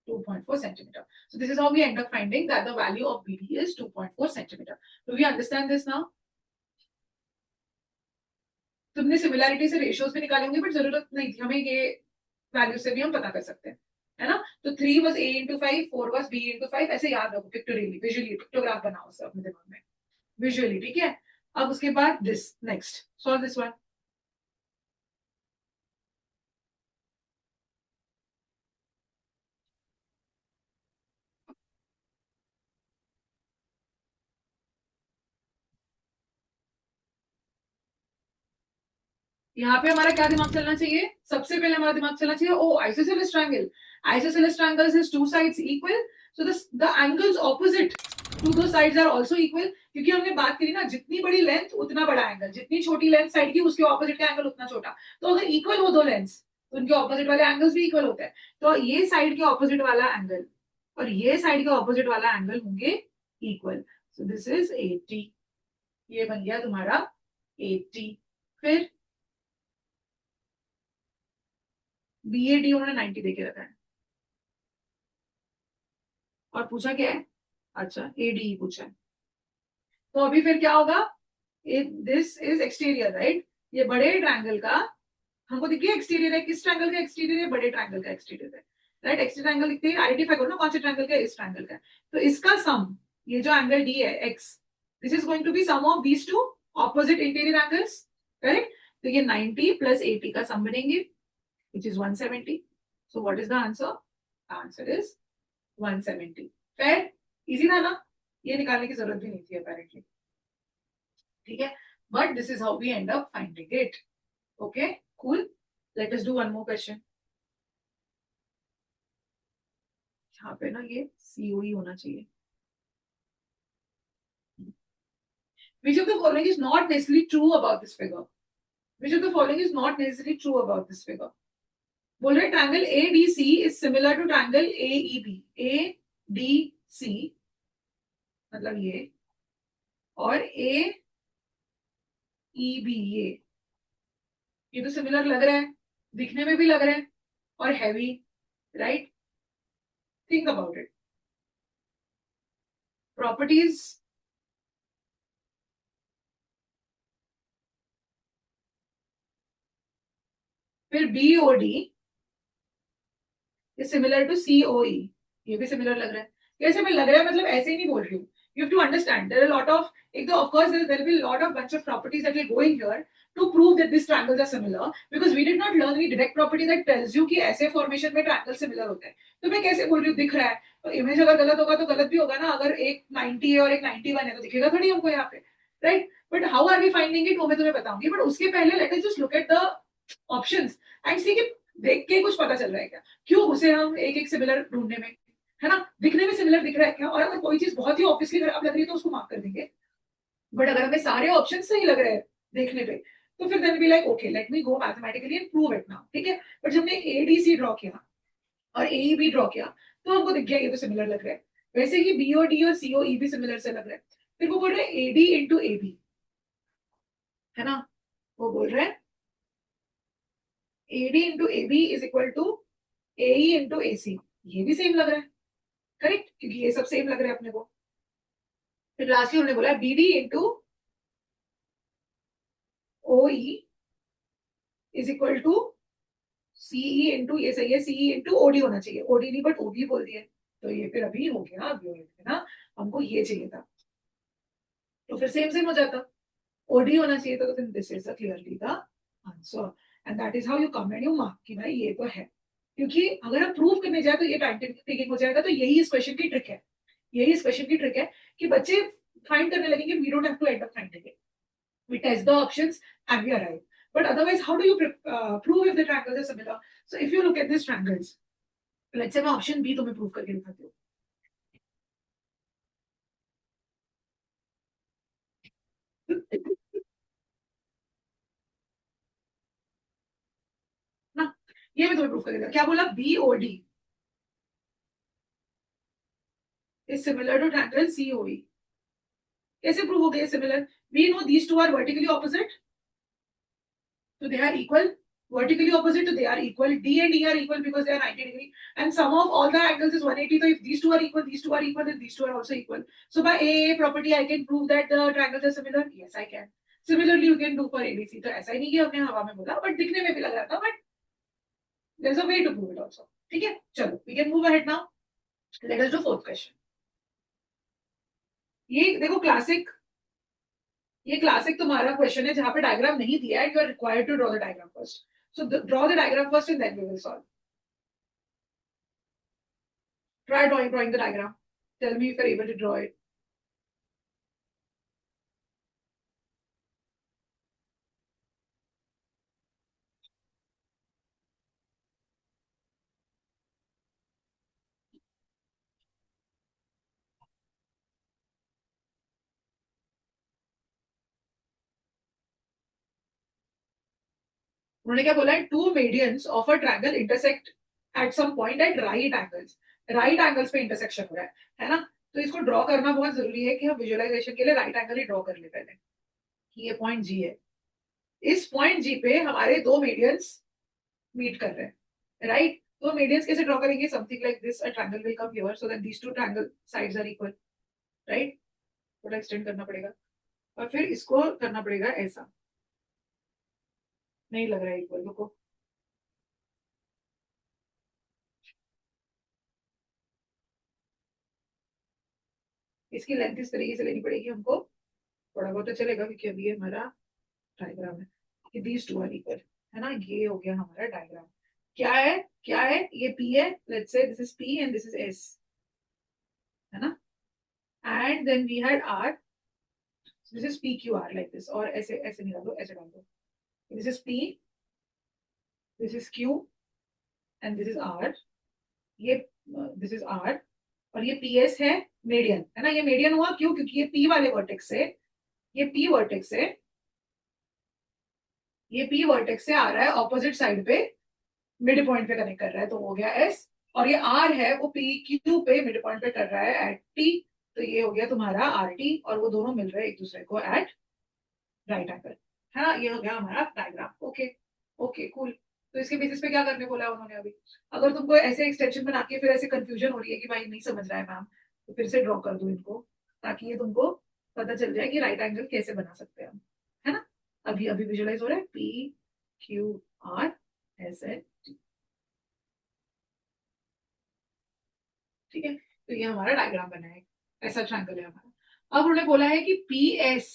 2.4 centimeter. So this is how we end up finding that the value of BD is 2.4 centimeter. Do we understand this now? तुमने सिमिलैरिटी से रेशियोज भी निकाले होंगे, बट जरूरत नहीं थी हमें, ये वैल्यू से भी हम पता कर सकते हैं, है ना. तो 3 was A into 5, 4 was B into 5. ऐसे याद रखो पिक्टोरियली, विजुअली पिक्टोग्राफ बनाओ सब अपने दिमाग में विजुअली, ठीक है. अब उसके बाद this next solve this one. यहाँ पे हमारा क्या दिमाग चलना चाहिए? सबसे पहले हमारा दिमाग चलना चाहिए oh isosceles triangle. Isosceles triangles has two sides equal, so the angles opposite to दो साइड्स आर आल्सो इक्वल. क्योंकि हमने बात करी ना, जितनी बड़ी लेंथ उतना बड़ा एंगल, जितनी छोटी लेंथ साइड की उसके ऑपोजिट का एंगल उतना छोटा. तो अगर इक्वल हो दो लेंथ्स तो उनके ऑपोजिट वाले एंगल्स भी इक्वल होते हैं. तो ये साइड के ऑपोजिट वाला एंगल और ये साइड के ऑपोजिट वाला एंगल होंगे इक्वल. So this is 80. ये बन गया तुम्हारा 80. फिर BAD उन्होंने 90 देके रखा है और पूछा क्या है? अच्छा ADE पूछा है. तो अभी फिर क्या होगा? This is exterior, right. ये बड़े ट्रायंगल का हमको दिख गया एक्सटीरियर है, किस ट्रायंगल का एक्सटीरियर है, बड़े ट्रायंगल का एक्सटीरियर है, राइट। एक्सटीरियर ट्रायंगल दिखते ही आइडेंटिफाई करो ना कौन से ट्रायंगल का है, इस ट्रायंगल का है। तो इसका सम, ये जो एंगल डी है x, this is going to be sum of these two opposite interior angles, correct. तो ये 90 प्लस 80 का सम बनेंगे, which is 170। So what is the answer? Answer is 170। Fair, easy था ना, ये निकालने की जरूरत भी नहीं थी अपेरेंटली, ठीक है। But this is how we end up finding it. Okay, cool. Let us do one more question. यहाँ पे ना ये सीओई होना चाहिए। Which of the following is not necessarily true about this figure? Which of the following is not necessarily true about this figure? बोल रहे triangle ADC is similar to triangle AEB. ADC मतलब और AEB, ये तो सिमिलर लग रहा है, दिखने में भी लग रहा है, और heavy, right. Think about it, properties. फिर BOD is similar to COE, ये भी सिमिलर लग रहा है। कैसे में लग रहा है मतलब ऐसे ही नहीं बोल रही हूँ, you have to understand there are a lot of, एक तो of course there will be a lot of bunch of properties that will go in here to prove that these triangles are similar, because we did not learn any direct property that tells you कि ऐसे formation में triangle similar होते हैं। तो मैं कैसे बोल रही हूँ, दिख रहा है तो इमेज अगर गलत होगा तो गलत भी होगा ना, अगर एक 90 है और एक 91 है तो दिखेगा थोड़ी हमको यहाँ पे, right. But how are we finding it वो मैं तुम्हें बताऊंगी, बट उसके पहले let us just look at the options and see कि देख के कुछ पता चल रहा है क्या, क्यों घुसे हम एक एक सिमिलर ढूंढने में, है ना। दिखने में सिमिलर दिख रहा है क्या, और अगर कोई चीज बहुत ही ऑब्वियसली खराब लग रही है तो उसको मार्क कर देंगे, बट अगर हमें सारे ऑप्शन सही लग रहे हैं देखने पे तो फिर then be like okay let me go mathematically and prove it now, ठीक है। बट जब हमने ADC ड्रॉ किया और AEB ड्रॉ किया तो हमको दिख गया ये तो सिमिलर लग रहा है, वैसे ही BOD और COE भी सिमिलर से लग रहा है। फिर वो बोल रहे हैं AD इंटू AB, है ना, वो बोल रहे हैं AD into AB is equal to AE into AC, ये भी सेम लग रहा है, करेक्ट, क्योंकि ये सब सेम लग रहा है अपने को। फिर लास्टली उन्होंने बोला BD into OE is equal to CE into, ये सही है, CE इंटू OD होना चाहिए, OD नहीं बट OB बोल दिया, तो ये फिर अभी हो गया, अभी हो गया ना, हमको ये चाहिए था तो फिर सेम सेम हो जाता, OD होना चाहिए था, तो फिर this is clearly the answer and that is how you come and you mark कि भाई ये तो है। क्योंकि अगर हम प्रूव करने जाए तो ये टाइम हो जाएगा, तो यही इस क्वेश्चन की ट्रिक है, यही इस क्वेश्चन की ट्रिक है कि बच्चे फाइंड करने लगेंगे, we don't have to end up finding it, we test the options and we arrive. But otherwise, how do you prove if the triangles are similar? So if you look at these triangles, let's say मैं option B तुम्हें prove करके दिखाती हूँ। ना, ये मैं तुम्हें prove करके दिखा, क्या बोला, BOD is similar to triangle COE। कैसे prove हो गया similar? We know these two are vertically opposite, so they are equal. Vertically opposite, so they are equal. D and E are equal because they are 90 degree. And sum of all the angles is 180. So if these two are equal, these two are equal, then these two are also equal. So by AA property, I can prove that the triangles are similar. Yes, I can. Similarly, you can do for ABC. तो ऐसा ही नहीं कि हमने हवा में बोला, but दिखने में भी लग रहा था, but there's a way to prove it also. ठीक है, चलो, we can move ahead now. Let us do fourth question. ये देखो क्लासिक, ये क्लासिक तुम्हारा क्वेश्चन है जहां पे डायग्राम नहीं दिया है, you are required to draw the diagram first. So draw the diagram first and then we will solve. Try drawing the diagram. Tell me if you're able to draw it. उन्होंने क्या बोला है, two medians of a triangle intersect at some point at right angles, right angles पे इंटरसेक्शन हो रहा है ना। तो इसको ड्रॉ करना बहुत जरूरी है कि हम विजुअलाइजेशन के लिए राइट एंगल ही ड्रॉ कर ले पहले, कि ये पॉइंट जी है, इस पॉइंट जी पे हमारे दो मीडियंस मीट कर रहे हैं, राइट। तो मीडियंस कैसे ड्रॉ करेंगे, something like this, a triangle will come here so that these two triangle sides are equal, right. थोड़ा एक्सटेंड करना पड़ेगा और फिर इसको करना पड़ेगा ऐसा, नहीं लग रहा है इक्वल, रुको, इसकी लेंथ इस तरीके से लेनी पड़ेगी हमको, थोड़ा बहुत तो चलेगा क्योंकि अभी ये हमारा डायग्राम है कि दीज टू आर इक्वल, है ना। ये हो गया हमारा डायग्राम। क्या है, क्या है, ये पी है, let's say this is P and this is S, है ना। And then we had R, this is P Q R like this, और ऐसे ऐसे नहीं डाल दो, ऐसे डाल दो, this is P, this is Q and this is R, ये दिस इज आर, और ये पी एस है, मीडियन, है ना। ये मीडियन हुआ क्यों, क्योंकि ये पी वाले वर्टेक्स से, ये पी वर्टेक्स से, ये पी वर्टेक्स से आ रहा है ऑपोजिट साइड पे, मिड पॉइंट पे कनेक्ट कर रहा है, तो हो गया एस। और ये आर है वो पी क्यू पे मिड पॉइंट पे कर रहा है एट टी, तो ये हो गया तुम्हारा आर टी, और वो दोनों मिल रहे हैं एक दूसरे को एट राइट एंगल, है ना। ये हो गया हमारा डायग्राम। Okay, okay cool. तो इसके बेसिस पे क्या करने बोला उन्होंने अभी, अगर तुमको ऐसे एक्सटेंशन बना के फिर ऐसे कंफ्यूजन हो रही है कि भाई नहीं समझ रहा है मैम, तो फिर से ड्रॉ कर दो इनको, ताकि ये तुमको पता चल जाए कि राइट एंगल कैसे बना सकते हैं हम, है ना। अभी अभी विजुअलाइज हो रहा है, P Q R S N, ठीक है। तो ये हमारा डायग्राम बना है, ऐसा ट्रायंगल है हमारा। अब उन्होंने बोला है कि P S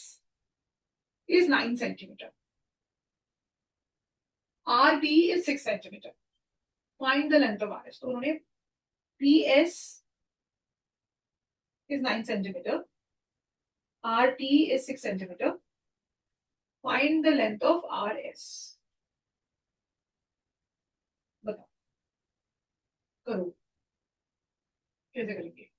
is 9 centimetre, R T is 6 centimetre, find the length of R S. तो उन्होंने P S is 9 centimetre, R T is 6 centimetre, find the length of R S. बताओ, करो, कैसे करेंगे।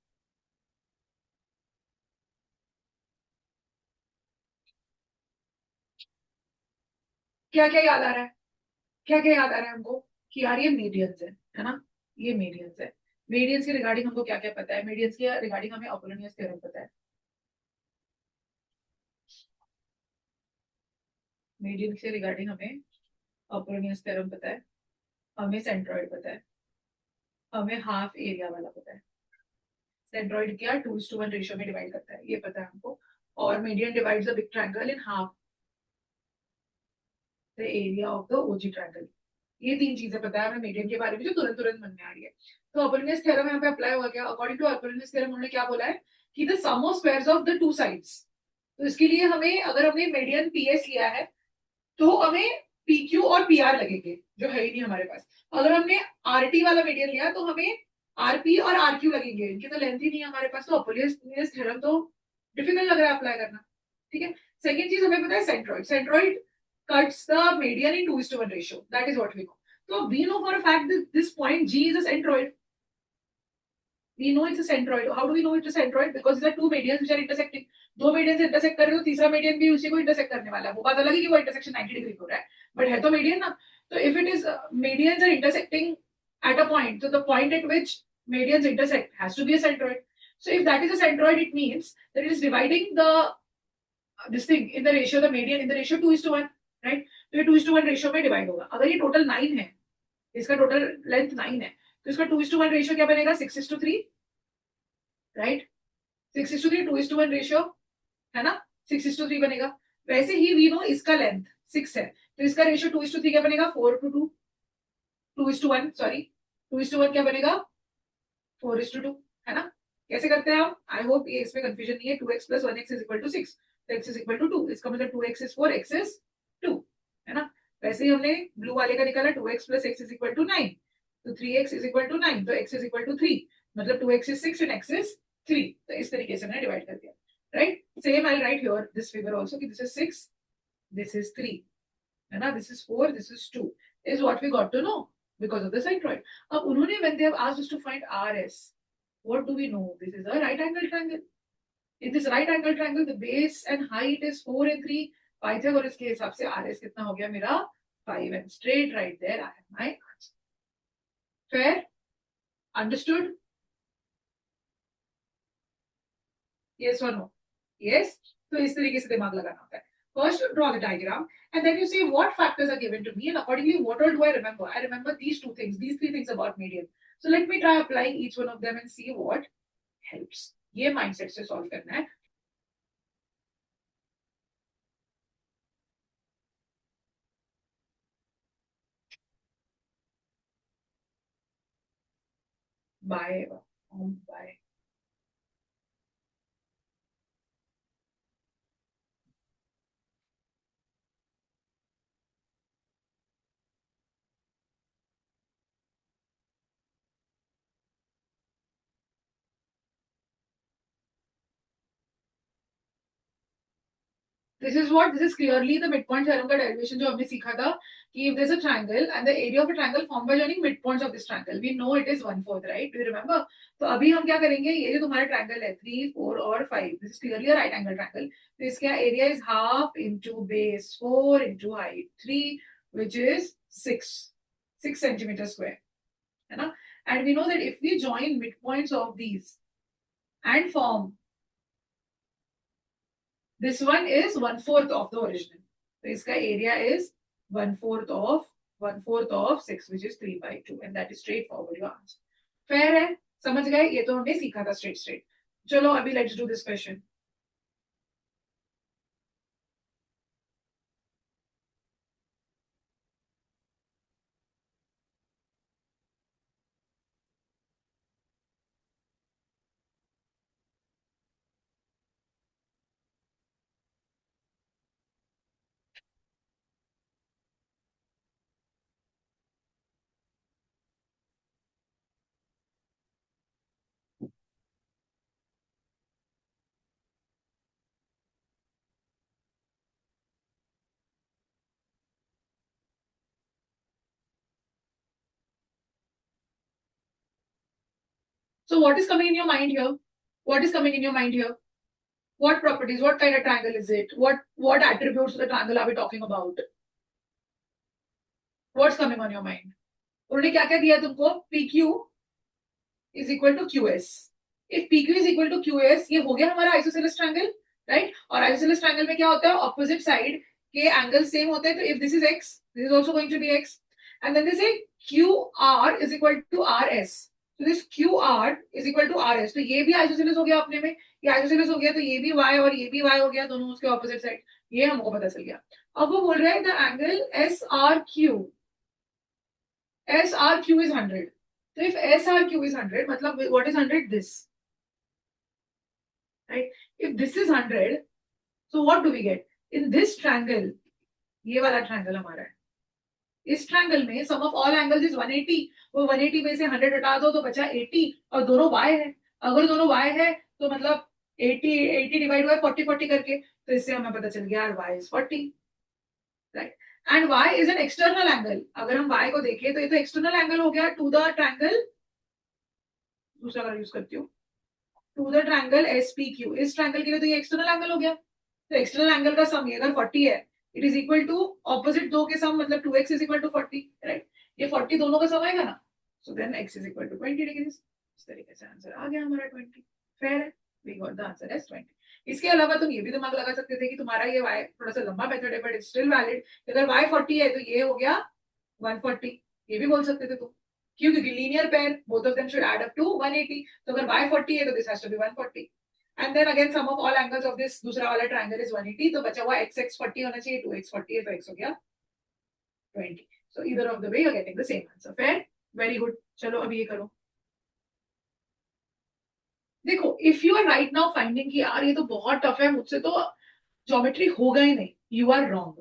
क्या क्या याद आ रहा है, क्या क्या याद आ रहा है हमको, कि यार ये मीडियंस है ना, ये मीडियंस है। मीडियंस के रिगार्डिंग हमको क्या क्या पता है, मीडियंस के रिगार्डिंग हमें अपोलोनियस थ्योरम पता है, मीडियंस के रिगार्डिंग हमें अपोलोनियस थ्योरम पता है, हमें सेंट्रॉइड पता है, हमें हाफ एरिया वाला पता है। सेंट्रॉइड क्या 2:1 रेशियो में डिवाइड करता है, ये पता है हमको। और median divides a big triangle in half the area of the OG triangle. ये तीन चीजें पता है हमें मीडियन के बारे में, जो तुरंत तुरंत मन में आ रही है। तो अपोलोनियस थ्योरम यहाँ पे अप्लाई हुआ क्या, अकॉर्डिंग टू अपोलोनियस थ्योरम उन्होंने क्या बोला है कि the sum of squares of the two sides. तो इसके लिए हमें, अगर हमने मीडियन पीएस लिया है, तो हमें पीक्यू और पीआर लगेंगे, जो है ही नहीं हमारे पास। अगर हमने आरटी वाला मीडियन लिया तो हमें आरपी और आरक्यू लगेंगे, इनकी तो लेंथ ही नहीं है हमारे पास। तो अपोलोनियस थ्योरम तो डिफिकल्ट लग रहा है अप्लाई करना, ठीक है। सेकेंड चीज हमें पता है centroid, centroid cuts the median in 2:1 ratio. That is what we know. So we know for a fact that this point G is a centroid. We know it's a centroid. How do we know it's a centroid? Because there are two medians which are intersecting. दो मीडियन से इंटरसेक्ट कर रहे हो, तीसरा मीडियन भी उसी को इंटरसेक्ट करने वाला है। वो बात अलग है कि वो इंटरसेक्शन 90 डिग्री हो रहा है, बट है तो मीडियन ना। तो if it is medians are intersecting at a point, so the point at which medians intersect has to be a centroid. So if that is a centroid, it means that it is dividing the this thing in the ratio, the median in the ratio 2:1, right? तो ये 2:1 रेशियो में डिवाइड होगा। अगर ये टोटल 9 है, इसका टोटल लेंथ 9 है, तो इसका 2:1 रेशियो क्या बनेगा, 6:3, राइट। 6:3, 2:1 रेशियो, है ना, 6:3 बनेगा। वैसे ही वी नो इसका लेंथ 6 है, तो इसका रेशियो 2:3 क्या बनेगा, 4:2, 2:1, सॉरी, 2:1 क्या बनेगा, 4:2, है ना। कैसे करते हैं हम, आई होप ये इसमें कंफ्यूजन नहीं है। 2x + 1x is equal to 6, तो x इज इक्वल टू 2, इसका मतलब 2x इज 4, x इज 2, है ना। वैसे ही हमने ब्लू वाले का निकाला, 2x + x is equal to 9, तो 3x इज इक्वल टू 9, तो x इज इक्वल टू 3, मतलब 2x is 6 and x is 3। तो इस तरीके से मैंने डिवाइड कर दिया, right. Same I right here this figure also कि दिस इज 6, दिस इज 3, है ना, this is 4, this is 2, is what we got to know because of the centroid. अब उन्होंने when they have asked us to find RS, what do we know, this is a right angle triangle. In this right angle triangle the base and height is 4 and 3, Pythagoras के हिसाब से RS कितना हो गया मेरा 5, and straight right there I have my answer. Fair, understood, yes or no, yes। तो इस तरीके से दिमाग लगाना होता है। First you draw the diagram and then you say what factors are given to me and accordingly what all do I remember. I remember these two things, these three things about median. So let me try applying each one of them and see what helps. ये mindset से solve करना है। Bye, bye। This is clearly the midpoint theorem का derivation जो हमने सीखा था कि if there's a triangle and the area of a triangle formed by joining midpoints of this triangle, we know it is 1/4, right? Do you remember? तो अभी हम क्या करेंगे, ये जो तुम्हारा triangle है 3, 4 और 5, this is clearly a right angle triangle. तो इसका area is half into base 4 into height 3, which is 6 centimeter square, है ना? And we know that if we join midpoints of these and form, this one is 1/4 of the original. So इसका area is 1/4 of 6, which is 3/2, and that is straightforward your answer. Fair है, समझ गए? ये तो हमने सीखा था straight. चलो अभी let's do this question. So what is coming in your mind here? What is coming in your mind here? What properties? What kind of triangle is it? What attributes of the triangle are we talking about? What's coming on your mind? उन्होंने क्या क्या दिया तुमको? PQ is equal to QS. If PQ is equal to QS, ये हो गया हमारा isosceles triangle, right? और isosceles triangle में क्या होता है? Opposite side के angles same होते हैं. तो if this is X, this is also going to be X. And then they say QR is equal to RS. So this QR is equal to RS. तो ये भी isosceles हो गया अपने में. ये isosceles हो गया तो ये भी Y और ये भी Y हो गया, दोनों उसके opposite side. ये हमको पता चल गया. अब वो बोल रहा है the angle SRQ is 100. So if SRQ is 100, मतलब what is 100? This. Right? If this is 100, so what do we get? In this triangle, ये वाला triangle हमारा है. इस triangle में sum of all angles is 180. वो 180 में से 100 हटा दो तो बचा 80 और दोनों y है. अगर दोनों y है तो मतलब 80 डिवाइड बाय 40 करके, तो इससे हमें पता चल गया y is 40. Right? And y is an external angle. अगर हम y को देखें तो ये तो external angle हो गया to the triangle. दूसरा वाला यूज करती हूँ. To the triangle SPQ. इस triangle के लिए तो ये external angle हो गया. तो external angle का sum ये अगर 40 है, it is equal to opposite दो के sum, मतलब 2x is equal to 40, right? ये 40 दोनों का sum आएगा ना? So then x is equal to 20 degrees. इस तरीके से आंसर आ गया हमारा 20. Fair है? We got the answer as 20. इसके अलावा तुम ये भी दिमाग लगा सकते थे कि तुम्हारा ये y थोड़ा सा लंबा मेथड है, but it's still valid. अगर y 40 है तो ये हो गया 140. ये भी बोल सकते थे तुम. क्यों? क्योंकि linear pair, both of them should add up to 180. तो अगर y 40 है तो this has to be 140. And then again sum of all angles of this दूसरा वाला triangle is 180. तो बचा हुआ x 40 होना चाहिए. 2x 40 है तो x हो गया 20. So either of the way you're getting the same answer. Fair? Very good. चलो अभी ये करो. देखो, if you are right now finding कि यार ये तो बहुत टफ है, मुझसे तो ज्योमेट्री होगा ही नहीं, you are wrong.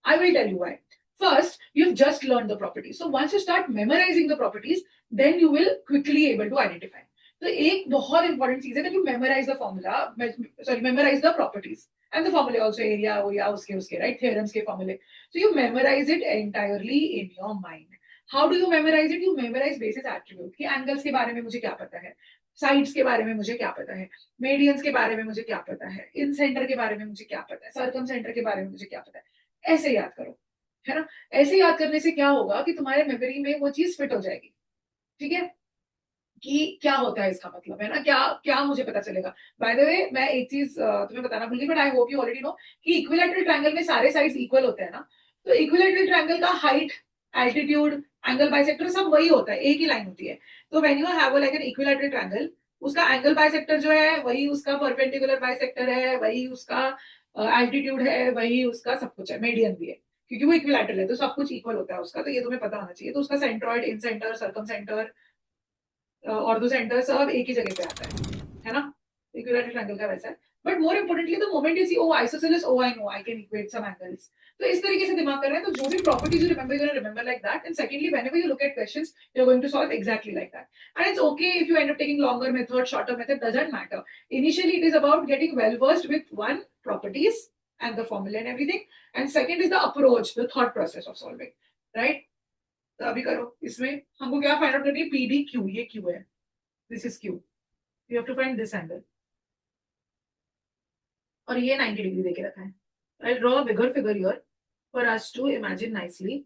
I will tell you why. First, you've just learned the properties. So once you start memorizing the properties, then you will quickly able to identify. तो एक बहुत इंपॉर्टेंट चीज है that you memorize the formula, memorize the properties and the formula also, area हो या उसके right, theorems के formula. So you memorize it entirely in your mind. How do you memorize it? You memorize basis attribute कि angles के बारे में मुझे क्या पता है, साइड्स के बारे में मुझे क्या पता है, मेडियंस के बारे में मुझे क्या पता है, इन सेंटर के बारे में मुझे क्या पता है, सर्कम सेंटर के बारे में मुझे क्या पता है. ऐसे याद करो, है ना? ऐसे याद करने से क्या होगा कि तुम्हारे मेमोरी में वो चीज फिट हो जाएगी. ठीक है कि क्या होता है इसका मतलब, है ना? क्या क्या मुझे पता चलेगा. बाय द वे मैं एक चीज तुम्हें बताना भूल गई, but I hope you already know कि इक्विलैटरल ट्रायंगल में सारे साइड्स इक्वल होते हैं ना. तो इक्विलैटरल ट्रायंगल का हाइट, एल्टीट्यूड, एंगल बाइसेक्टर सब वही होता है, एक ही लाइन होती है. तो when you have like an equilateral triangle, उसका एंगल बाइसेक्टर जो है वही उसका परपेंडिकुलर बाइसेक्टर है, वही उसका एल्टीट्यूड है, वही उसका सब कुछ है, मीडियन भी है, क्योंकि वो इक्विलैटरल है तो सब कुछ इक्वल होता है उसका. तो ये तुम्हें पता होना चाहिए. तो उसका centroid, incentre, circumcentre, orthocentre सब एक ही जगह पे आता है ना? इक्विलैटरल ट्रायंगल का वैसा है. But more importantly the moment you see oh isosceles, oh I know I can equate some angles. तो इस तरीके से दिमाग कर रहे हैं, तो जो भी properties you remember, you remember like that. And secondly, whenever you look at questions, you are going to solve exactly like that. And it's okay if you end up taking longer method, shorter method, doesn't matter. Initially it is about getting well versed with one properties, and the formula and everything. And second is the approach, the thought process of solving, right? तो अभी करो, इसमें हमको क्या फाइंड आउट करनी है? पी डी क्यू, ये क्यू है, this is Q, you have to find this angle, और ये 90 डिग्री देके रखा है. I draw a bigger figure here for us to imagine nicely.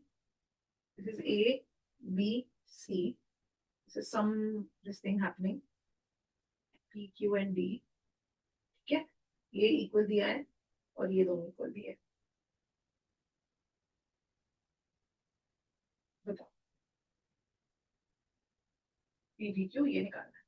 This is A B C, this is some this thing happening, P Q and D. ठीक है, ये इक्वल दिया है और ये दोनों इक्वल दिए. बताओ, पी डी क्यू ये निकालना है.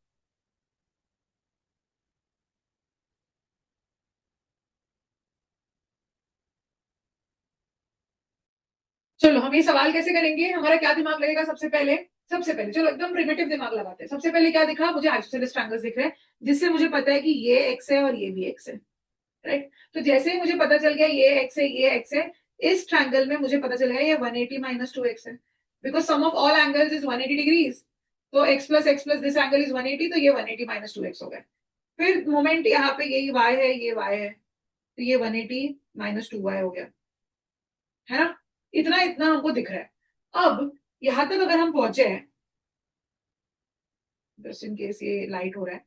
चलो हम ये सवाल कैसे करेंगे? हमारा क्या दिमाग लगेगा सबसे पहले? सबसे पहले चलो एकदम प्रिमिटिव दिमाग लगाते हैं. सबसे पहले क्या दिखा मुझे? आइसोसेलेस ट्रायंगल्स दिख रहे हैं, जिससे मुझे पता है कि ये एक्स है और ये भी एक्स है, राइट? तो जैसे ही मुझे पता चल गया ये एक्स है, ये एक्स है, इस ट्रायंगल में मुझे पता चल गया ये 180 माइनस 2x है, because sum of all angles is 180 degrees. तो x plus this angle is 180, तो ये 180 माइनस 2x हो गया. फिर मोमेंट यहाँ पे यही y है, ये y है, तो ये 180 माइनस 2y हो गया, है ना? इतना इतना हमको दिख रहा है. अब यहां तक अगर हम पहुंचे हैं, जस्ट इन केस ये लाइट हो रहा है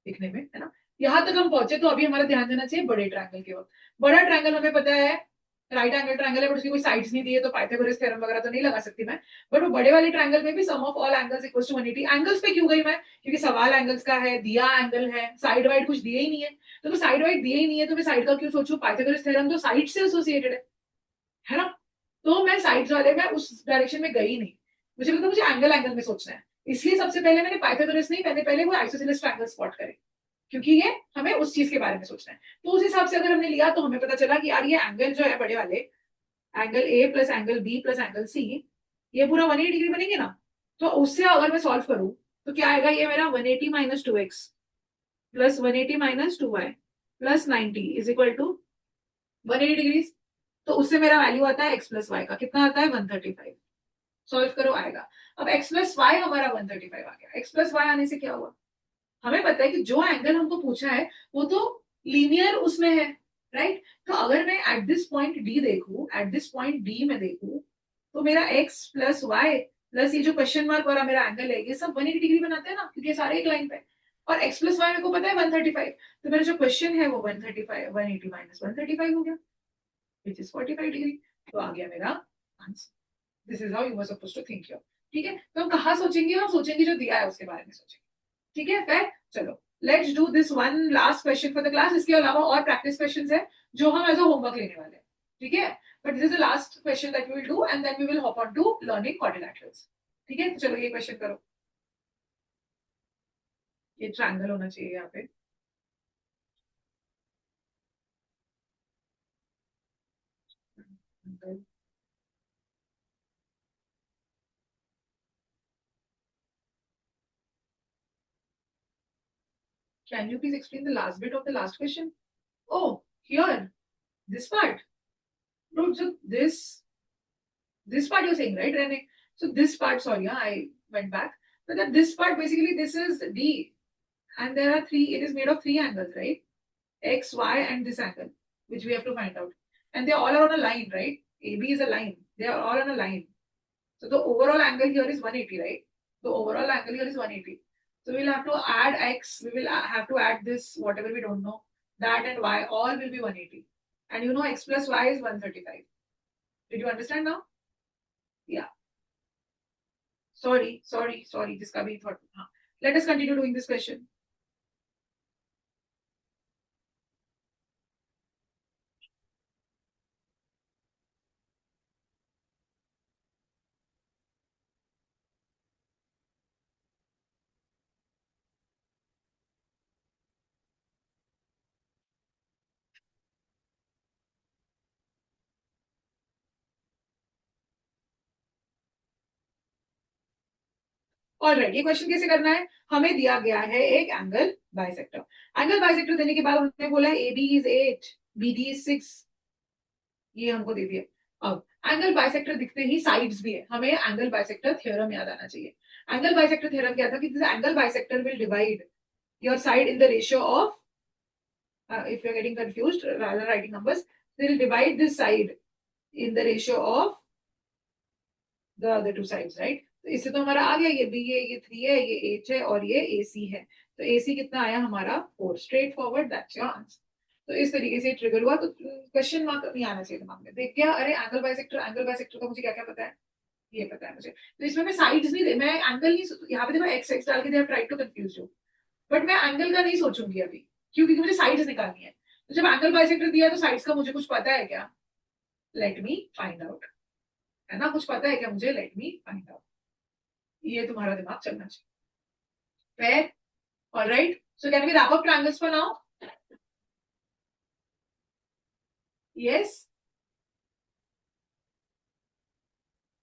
दिखने में, है ना? यहां तक हम पहुंचे तो अभी हमारा ध्यान देना चाहिए बड़े ट्रायंगल की ओर. बड़ा ट्रायंगल हमें पता है राइट एंगल ट्रायंगल है, बट उसकी कोई साइड्स नहीं दी है, तो पाइथागोरस थ्योरम वगैरह तो नहीं लगा सकती मैं. बट वो बड़े वाले ट्रायंगल में भी sum of all angles equals to 180. Angles पे क्यों गई मैं? क्योंकि सवाल एंगल्स का है, दिया एंगल है, साइड वाइड कुछ दिए ही नहीं है. तो साइड वाइड दिए ही नहीं है तो मैं साइड का क्यों सोचूं? पाइथागोरस थ्योरम तो साइड से एसोसिएटेड है ना? तो मैं साइड्स वाले में उस डायरेक्शन में गई नहीं. मुझे लगता मुझे एंगल एंगल में सोचना है, इसलिए सबसे पहले मैंने पाइथागोरस नहीं, मैंने पहले वो आइसोसेलेस ट्रायंगल स्पॉट करे, क्योंकि ये हमें उस चीज के बारे में सोचना है. तो उस हिसाब से अगर हमने लिया तो हमें पता चला कि यार ये एंगल जो है बड़े वाले, angle A plus angle B plus angle C, ये पूरा 180 डिग्री बनेंगे ना. तो उससे अगर मैं सॉल्व करूं तो क्या आएगा? ये मेरा 180 minus 2x plus 180 minus 2y plus 90 is equal to 180 degree. तो उससे मेरा वैल्यू आता है x प्लस वाई का. कितना आता है? 135. सॉल्व करो, आएगा. अब x प्लस वाई हमारा 135 आ गया. x प्लस वाई आने से क्या हुआ? हमें पता है कि जो एंगल हमको पूछा है वो तो लीनियर उसमें है, राइट? तो अगर मैं एट दिस पॉइंट डी देखूं, एट दिस पॉइंट डी में देखूं, तो मेरा x प्लस वाई प्लस ये जो क्वेश्चन मार्क वाला मेरा एंगल है, ये सब 180 डिग्री बनाते हैं ना, क्योंकि ये सारे एक लाइन पे. और x प्लस वाई मेरे को पता है 135, तो मेरा जो क्वेश्चन है वो 135 180 माइनस 135 हो गया, विच इज 45 डिग्री. तो आ गया मेरा answer. This is how you are supposed to think your. ठीक है, तो हम कहाँ सोचेंगे? हम सोचेंगे जो दिया है उसके बारे में सोचेंगे. ठीक है, फिर चलो let's do this one last question for the class. इसके अलावा और प्रैक्टिस क्वेश्चंस है जो हम एज अ होमवर्क लेने वाले हैं. ठीक है, but this is the last question that we will do and then we will hop on to learning quadrilaterals. ठीक है, तो चलो ये क्वेश्चन करो. ये ट्रायंगल होना चाहिए यहाँ पे. Can you please explain the last bit of the last question? Oh, here, this part. No, so this part you're saying, right, Rene? So this part, sorry, I went back. But then this part, basically, this is D. And there are three, it is made of three angles, right? X, Y, and this angle, which we have to find out. And they all are on a line, right? AB is a line. They are all on a line. So the overall angle here is 180, right? The overall angle here is 180. So we'll have to add X, we will have to add this, whatever we don't know, that and Y, all will be 180. And you know X plus Y is 135. Did you understand now? Yeah. Sorry. जिसका भी thought. Let us continue doing this question. Alright, ये क्वेश्चन कैसे करना है? हमें दिया गया है एक एंगल बाइसेक्टर. एंगल बाइसेक्टर देने के बाद उन्होंने बोला है AB is 8, BD is 6. ये हमको दे दिया. अब एंगल बाइसेक्टर दिखते ही साइड्स भी है, हमें एंगल बाइसेक्टर थ्योरम याद आना चाहिए. एंगल बाइसेक्टर थ्योरम क्या था? कि angle bisector will divide your side in the ratio of, if you're getting confused rather writing numbers, they'll divide this side in the ratio of the other two sides, right? तो इससे तो हमारा आ गया, ये B है, ये 3 है, ये H है और ये AC है. तो AC कितना आया हमारा 4. Straight forward, that's your answer. तो इस तरीके से ट्रिगर हुआ. तो क्वेश्चन मार्क नहीं आना चाहिए दिमाग में. देख क्या, अरे एंगल बाइसेक्टर का मुझे क्या क्या पता है, ये पता है मुझे. तो इसमें मैं साइड्स नहीं दे, मैं एंगल नहीं, यहाँ पे देखो एक्स एक्स डाल के they have tried to confuse you, but मैं एंगल का नहीं सोचूंगी अभी, क्योंकि मुझे साइड्स निकालनी है. तो जब एंगल बाइसेक्टर दिया तो साइड्स का मुझे कुछ पता है क्या? Let me find out. है ना, कुछ पता है क्या मुझे? Let me find out. ये तुम्हारा दिमाग चलना चाहिए. Fair? All right. So can we wrap up triangles for now? Yes.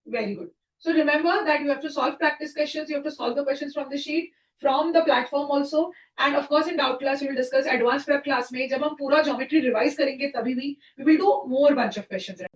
Very good. So remember that you have to solve practice questions. You have to solve the questions from the sheet, from the platform also. And of course, in doubt class, we will discuss advanced prep class में जब हम पूरा geometry revise करेंगे तभी भी we will do more bunch of questions.